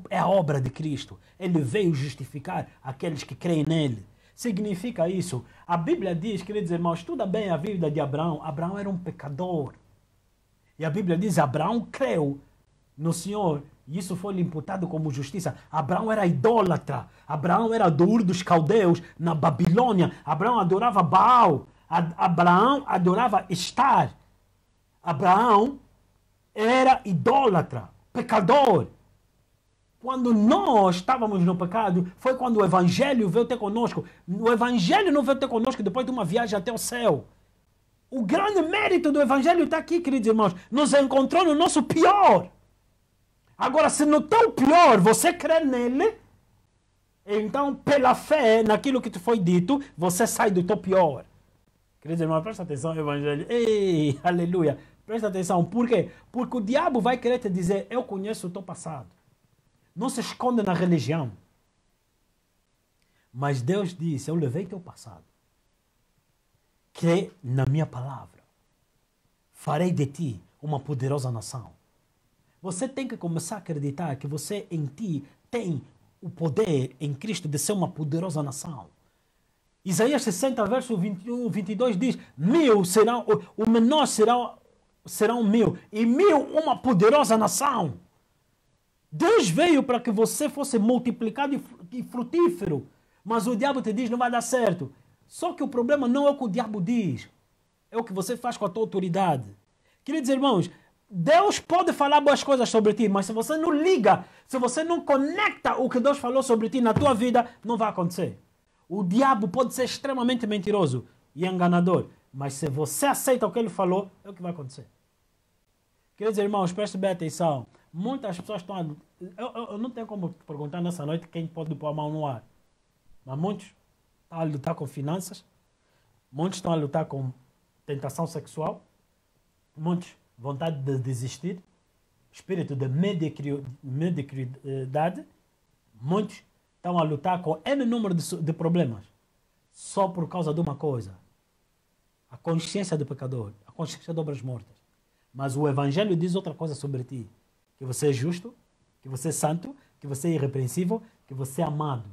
é a obra de Cristo. Ele veio justificar aqueles que creem nele. Significa isso. A Bíblia diz, queridos irmãos, estuda bem a vida de Abraão. Abraão era um pecador. E a Bíblia diz, Abraão creu no Senhor. E isso foi lhe imputado como justiça. Abraão era idólatra. Abraão era do Ur dos Caldeus, na Babilônia. Abraão adorava Baal. Abraão adorava Estar. Abraão era idólatra. pecador. Quando nós estávamos no pecado, foi quando o Evangelho veio ter conosco. O Evangelho não veio ter conosco depois de uma viagem até o céu. O grande mérito do Evangelho está aqui, queridos irmãos. Nos encontrou no nosso pior. Agora, se no teu pior você crê nele, então, pela fé naquilo que te foi dito, você sai do teu pior. Queridos irmãos, presta atenção ao Evangelho. Ei, aleluia. Presta atenção. Por quê? Porque o diabo vai querer te dizer, eu conheço o teu passado. Não se esconde na religião. Mas Deus disse, eu levei teu passado. Crê na minha palavra. Farei de ti uma poderosa nação. Você tem que começar a acreditar que você em ti tem o poder em Cristo de ser uma poderosa nação. Isaías 60, verso 21, 22 diz, 1000 serão, o menor serão 1000, e 1000 uma poderosa nação. Deus veio para que você fosse multiplicado e frutífero. Mas o diabo te diz, não vai dar certo. Só que o problema não é o que o diabo diz. É o que você faz com a tua autoridade. Queridos irmãos, Deus pode falar boas coisas sobre ti, mas se você não liga, se você não conecta o que Deus falou sobre ti na tua vida, não vai acontecer. O diabo pode ser extremamente mentiroso e enganador, mas se você aceita o que ele falou, é o que vai acontecer. Queridos irmãos, prestem bem atenção. Muitas pessoas estão... Eu não tenho como perguntar nessa noite quem pode pôr a mão no ar. Mas muitos estão a lutar com finanças. Muitos estão a lutar com tentação sexual. Muitos, vontade de desistir. Espírito de mediocridade. Muitos estão a lutar com N número de problemas. Só por causa de uma coisa. A consciência do pecador. A consciência de obras mortas. Mas o Evangelho diz outra coisa sobre ti. Que você é justo, que você é santo, que você é irrepreensível, que você é amado.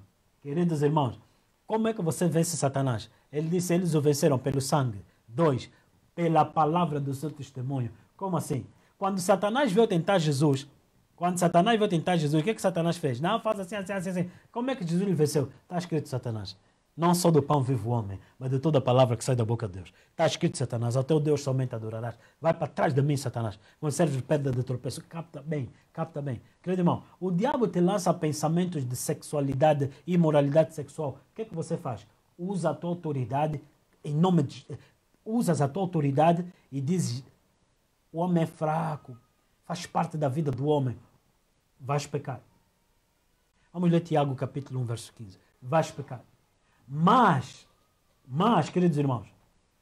Queridos irmãos, como é que você vence Satanás? Ele disse, eles o venceram pelo sangue. 2, pela palavra do seu testemunho. Como assim? Quando Satanás veio tentar Jesus, o que é que Satanás fez? Não, faz assim, assim, assim, assim. Como é que Jesus lhe venceu? Está escrito, Satanás. Não só do pão vive o homem, mas de toda a palavra que sai da boca de Deus. Está escrito, Satanás, ao teu Deus somente adorarás. Vai para trás de mim, Satanás. Quando serves de pedra de tropeço, capta bem, capta bem. Querido irmão, o diabo te lança pensamentos de sexualidade e imoralidade sexual. O que é que você faz? Usa a tua autoridade, em nome de... Usas a tua autoridade e dizes, o homem é fraco, faz parte da vida do homem. Vais pecar. Vamos ler Tiago capítulo 1, verso 15. Vais pecar. Mas, queridos irmãos,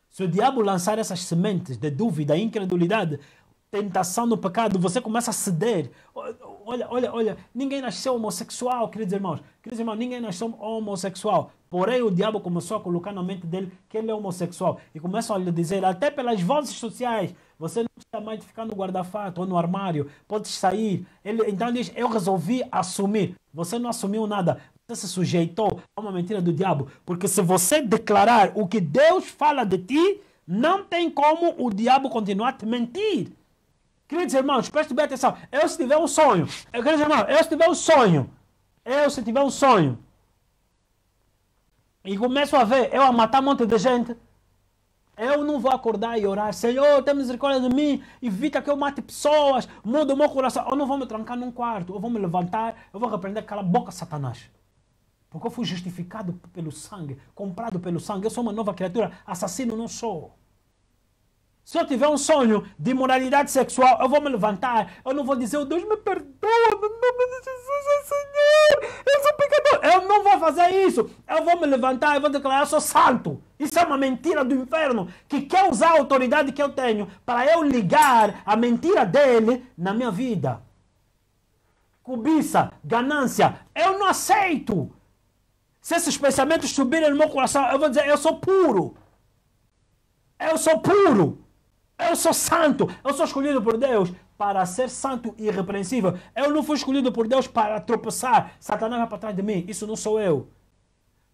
se o diabo lançar essas sementes de dúvida, incredulidade, tentação no pecado, você começa a ceder. Olha, ninguém nasceu homossexual, queridos irmãos. Queridos irmãos, ninguém nasceu homossexual. Porém, o diabo começou a colocar na mente dele que ele é homossexual. E começam a lhe dizer, até pelas vozes sociais, você não precisa mais de ficar no guarda-fato ou no armário, pode sair. Então ele diz, eu resolvi assumir. Você não assumiu nada. Você se sujeitou a uma mentira do diabo. Porque se você declarar o que Deus fala de ti, não tem como o diabo continuar a te mentir. Queridos irmãos, prestem bem atenção. Eu se tiver um sonho, se tiver um sonho, e começo a ver, eu a matar um monte de gente, eu não vou acordar e orar, Senhor, tem misericórdia de mim, evita que eu mate pessoas, muda o meu coração. Eu não vou me trancar num quarto, eu vou me levantar, eu vou repreender aquela boca, Satanás. Porque eu fui justificado pelo sangue, comprado pelo sangue, eu sou uma nova criatura, assassino não sou. Se eu tiver um sonho de imoralidade sexual, eu vou me levantar, eu não vou dizer, oh, Deus me perdoa, no nome de Jesus, Senhor, eu sou pecador. Eu não vou fazer isso. Eu vou me levantar e vou declarar, eu sou santo. Isso é uma mentira do inferno, que quer usar a autoridade que eu tenho para eu ligar a mentira dele na minha vida. Cobiça, ganância, eu não aceito. Se esses pensamentos subirem no meu coração, eu vou dizer, eu sou puro. Eu sou puro. Eu sou santo, eu sou escolhido por Deus para ser santo e irrepreensível. Eu não fui escolhido por Deus para tropeçar. Satanás vai para trás de mim, isso não sou eu.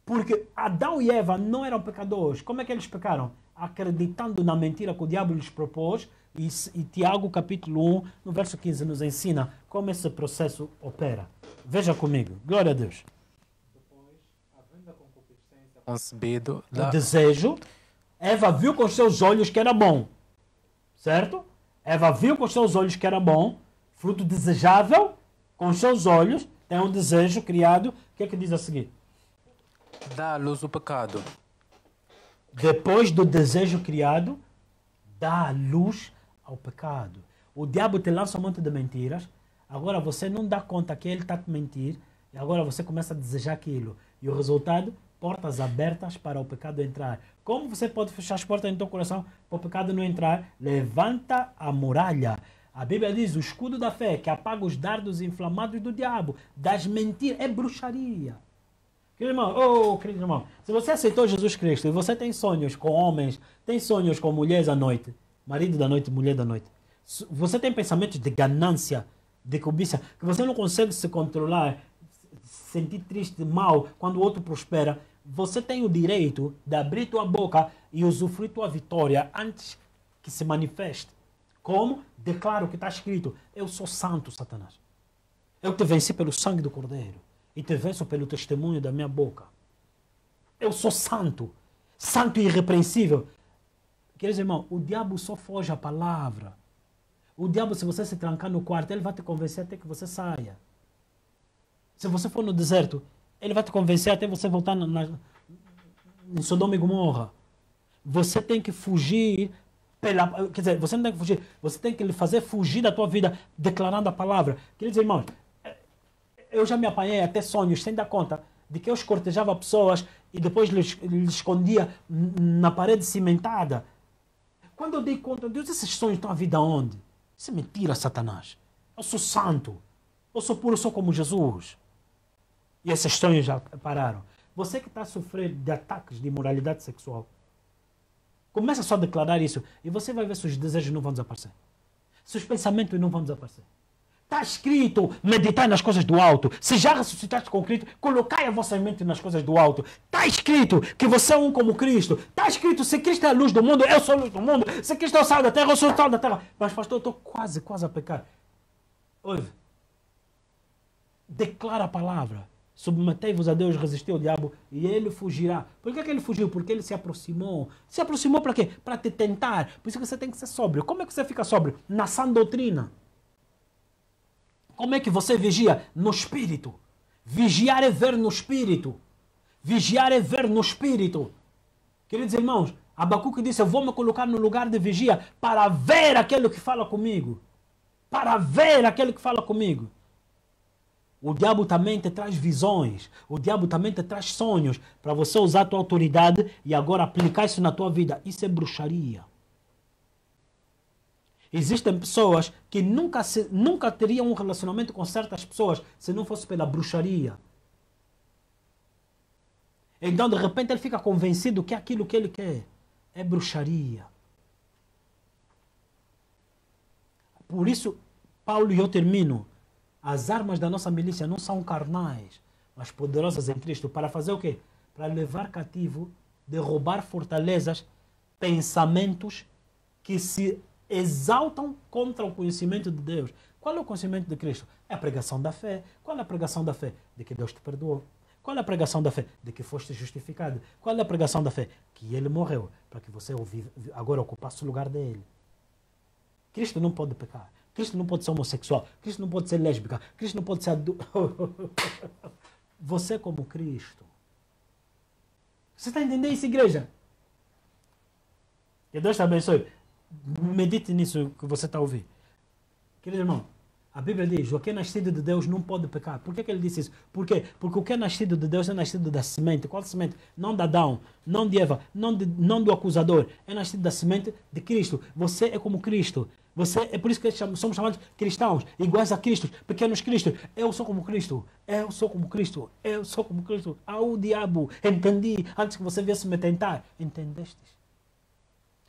Porque Adão e Eva não eram pecadores. Como é que eles pecaram? Acreditando na mentira que o diabo lhes propôs. E Tiago capítulo 1, no verso 15, nos ensina como esse processo opera. Veja comigo, glória a Deus. Depois, havendo a concupiscência concebido, O desejo, Eva viu com os seus olhos que era bom. Certo? Eva viu com os seus olhos que era bom, Fruto desejável, com os seus olhos, tem um desejo criado. O que é que diz a seguir? Dá à luz o pecado. Depois do desejo criado, dá luz ao pecado. O diabo te lança um monte de mentiras. Agora você não dá conta que ele está a te mentir. E agora você começa a desejar aquilo. E o resultado, portas abertas para o pecado entrar. Como você pode fechar as portas no teu coração para o pecado não entrar? Levanta a muralha. A Bíblia diz, o escudo da fé, que apaga os dardos inflamados do diabo, das mentiras, é bruxaria. Querido irmão, se você aceitou Jesus Cristo e você tem sonhos com homens, tem sonhos com mulheres à noite, marido da noite, mulher da noite, você tem pensamentos de ganância, de cobiça, que você não consegue se controlar, sentir triste, mal, quando o outro prospera, você tem o direito de abrir tua boca e usufruir tua vitória antes que se manifeste. Como? Declaro que está escrito, eu sou santo, Satanás. Eu te venci pelo sangue do Cordeiro. E te venço pelo testemunho da minha boca. Eu sou santo. Santo e irrepreensível. Queridos irmãos, o diabo só foge à palavra. O diabo, se você se trancar no quarto, ele vai te convencer até que você saia. Se você for no deserto, ele vai te convencer até você voltar em Sodoma e Gomorra. Você tem que fugir quer dizer, você não tem que fugir, você tem que lhe fazer fugir da tua vida declarando a palavra. Queridos irmãos, eu já me apanhei até sonhos sem dar conta de que eu escortejava pessoas e depois lhes escondia na parede cimentada. Quando eu dei conta, Deus, esses sonhos estão à vida onde? Isso é mentira, Satanás. Eu sou santo. Eu sou puro, eu sou como Jesus. E esses sonhos já pararam. Você que está a sofrer de ataques de imoralidade sexual, começa só a declarar isso e você vai ver se os desejos não vão desaparecer. Se os pensamentos não vão desaparecer. Está escrito, meditai nas coisas do alto. Se já ressuscitaste com Cristo, colocai a vossa mente nas coisas do alto. Está escrito que você é um como Cristo. Está escrito, se Cristo é a luz do mundo, eu sou a luz do mundo. Se Cristo é o sal da terra, eu sou o sal da terra. Mas pastor, eu estou quase a pecar. Ouve. Declara a palavra. Submetei-vos a Deus, resistiu ao diabo e ele fugirá. Por que ele fugiu? Porque ele se aproximou. Se aproximou para quê? Para te tentar. Por isso que você tem que ser sóbrio. Como é que você fica sóbrio? Na sã doutrina. Como é que você vigia? No espírito. Vigiar é ver no espírito. Vigiar é ver no espírito. Queridos irmãos, Abacuque disse, eu vou me colocar no lugar de vigia para ver aquele que fala comigo. Para ver aquele que fala comigo. O diabo também te traz visões. O diabo também te traz sonhos para você usar a tua autoridade e agora aplicar isso na tua vida. Isso é bruxaria. Existem pessoas que nunca teriam um relacionamento com certas pessoas se não fosse pela bruxaria. Então, de repente, ele fica convencido que aquilo que ele quer é bruxaria. Por isso, Paulo e eu termino. As armas da nossa milícia não são carnais, mas poderosas em Cristo. Para fazer o quê? Para levar cativo, derrubar fortalezas, pensamentos que se exaltam contra o conhecimento de Deus. Qual é o conhecimento de Cristo? É a pregação da fé. Qual é a pregação da fé? De que Deus te perdoou. Qual é a pregação da fé? De que foste justificado. Qual é a pregação da fé? Que Ele morreu para que você agora ocupasse o lugar dele. Cristo não pode pecar. Cristo não pode ser homossexual. Cristo não pode ser lésbica. Cristo não pode ser Você como Cristo. Você está entendendo isso, igreja? Que Deus te abençoe. Medite nisso que você está a ouvir. Querido irmão, a Bíblia diz, o que é nascido de Deus não pode pecar. Por que ele disse isso? Por quê? Porque o que é nascido de Deus é nascido da semente. Qual semente? Não de Adão, não de Eva, não do acusador. É nascido da semente de Cristo. Você é como Cristo. É por isso que somos chamados cristãos, iguais a Cristo, pequenos Cristos. Eu sou como Cristo. Eu sou como Cristo. Eu sou como Cristo. O diabo, entendi. Antes que você viesse me tentar, entendeste?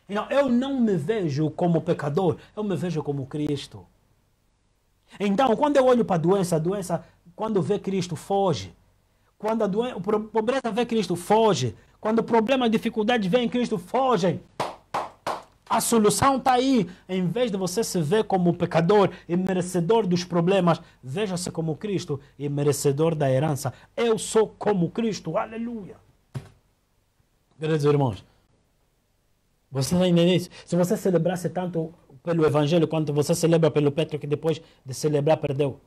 Então, eu não me vejo como pecador, eu me vejo como Cristo. Então, quando eu olho para a doença, quando vê Cristo, foge. Quando a pobreza vê Cristo, foge. Quando o problema, a dificuldade vem em Cristo, fogem. A solução está aí. Em vez de você se ver como pecador e merecedor dos problemas, veja-se como Cristo e merecedor da herança. Eu sou como Cristo. Aleluia. Queridos irmãos, você vai entender isso? Se você celebrasse tanto pelo Evangelho quanto você celebra pelo Pedro que depois de celebrar perdeu.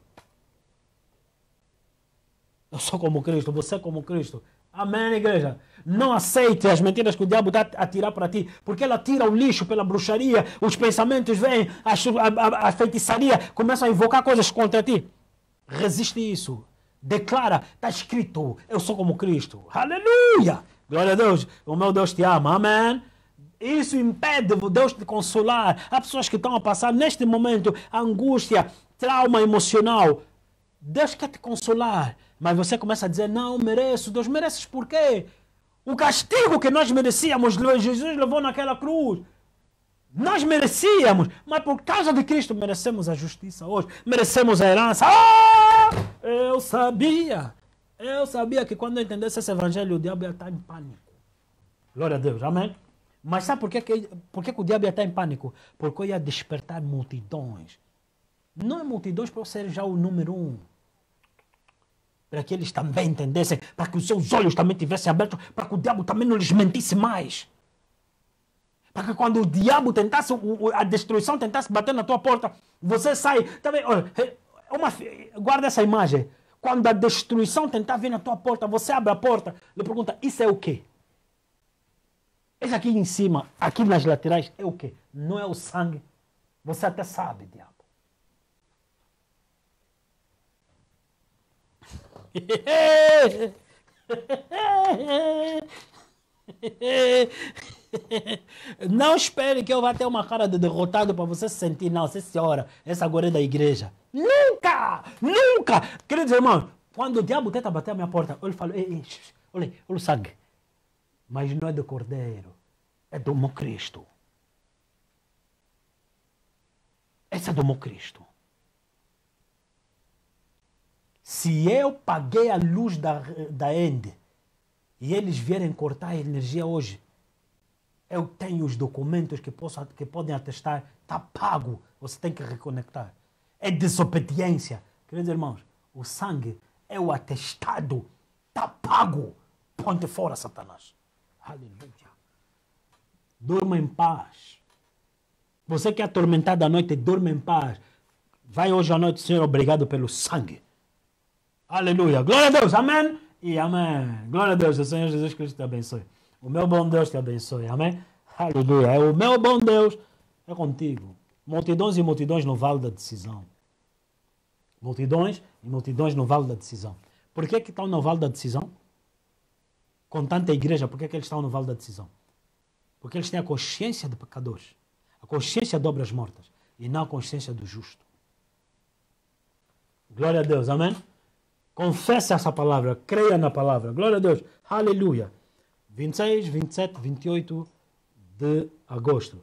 Eu sou como Cristo, você é como Cristo. Amém, igreja? Não aceite as mentiras que o diabo está a tirar para ti, porque ela tira o lixo pela bruxaria, os pensamentos vêm, a feitiçaria, começam a invocar coisas contra ti. Resiste isso. Declara, está escrito, eu sou como Cristo. Aleluia! Glória a Deus, o meu Deus te ama. Amém? Isso impede Deus de consolar. Há pessoas que estão a passar neste momento angústia, trauma emocional. Deus quer te consolar. Mas você começa a dizer, não, mereço. Deus, mereces por quê? O castigo que nós merecíamos, Jesus levou naquela cruz. Nós merecíamos, mas por causa de Cristo merecemos a justiça hoje. Merecemos a herança. Ah! Eu sabia que quando eu entendesse esse evangelho, o diabo ia estar em pânico. Glória a Deus, amém? Mas sabe por que o diabo ia estar em pânico? Porque eu ia despertar multidões. Não é multidões para eu ser já o número 1. Para que eles também entendessem, para que os seus olhos também tivessem abertos, para que o diabo também não lhes mentisse mais. Para que quando o diabo tentasse, a destruição tentasse bater na tua porta, você sai. Tá vendo? Olha, guarda essa imagem. Quando a destruição tentar vir na tua porta, você abre a porta e pergunta, isso é o quê? Esse aqui em cima, aqui nas laterais, é o quê? Não é o sangue? Você até sabe, diabo. Não espere que eu vá ter uma cara de derrotado para você se sentir, não, sim senhora, essa agora é da igreja. Nunca! Nunca! Queridos irmãos, quando o diabo tenta bater a minha porta, eu falo, olha o sangue. Mas não é do cordeiro, é do meu Cristo. Esse é do meu Cristo. Se eu paguei a luz da Ende e eles vierem cortar a energia hoje, eu tenho os documentos que podem atestar, está pago, você tem que reconectar. É desobediência. Queridos irmãos, o sangue é o atestado, está pago. Ponte fora, Satanás. Aleluia. Durma em paz. Você que é atormentado à noite, durma em paz. Vai hoje à noite, Senhor, obrigado pelo sangue. Aleluia. Glória a Deus. Amém e amém. Glória a Deus. O Senhor Jesus Cristo te abençoe. O meu bom Deus te abençoe. Amém. Aleluia. O meu bom Deus é contigo. Multidões e multidões no vale da decisão. Multidões e multidões no vale da decisão. Por que estão no vale da decisão? Com tanta igreja, por que eles estão no vale da decisão? Porque eles têm a consciência de pecadores. A consciência de obras mortas. E não a consciência do justo. Glória a Deus. Amém. Confesse essa palavra, creia na palavra. Glória a Deus. Aleluia. 26, 27, 28 de agosto.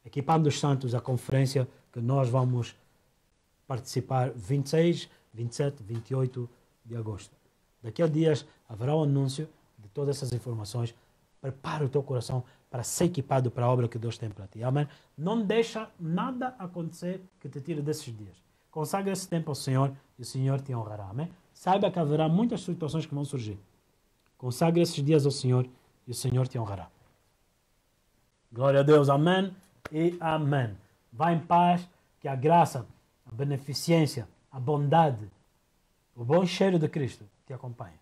Equipando os santos, a conferência que nós vamos participar 26, 27, 28 de agosto. Daqui a dias haverá um anúncio de todas essas informações. Prepara o teu coração para ser equipado para a obra que Deus tem para ti. Amém? Não deixa nada acontecer que te tire desses dias. Consagra esse tempo ao Senhor e o Senhor te honrará. Amém? Saiba que haverá muitas situações que vão surgir. Consagre esses dias ao Senhor e o Senhor te honrará. Glória a Deus. Amém e amém. Vá em paz, que a graça, a beneficência, a bondade, o bom cheiro de Cristo te acompanhe.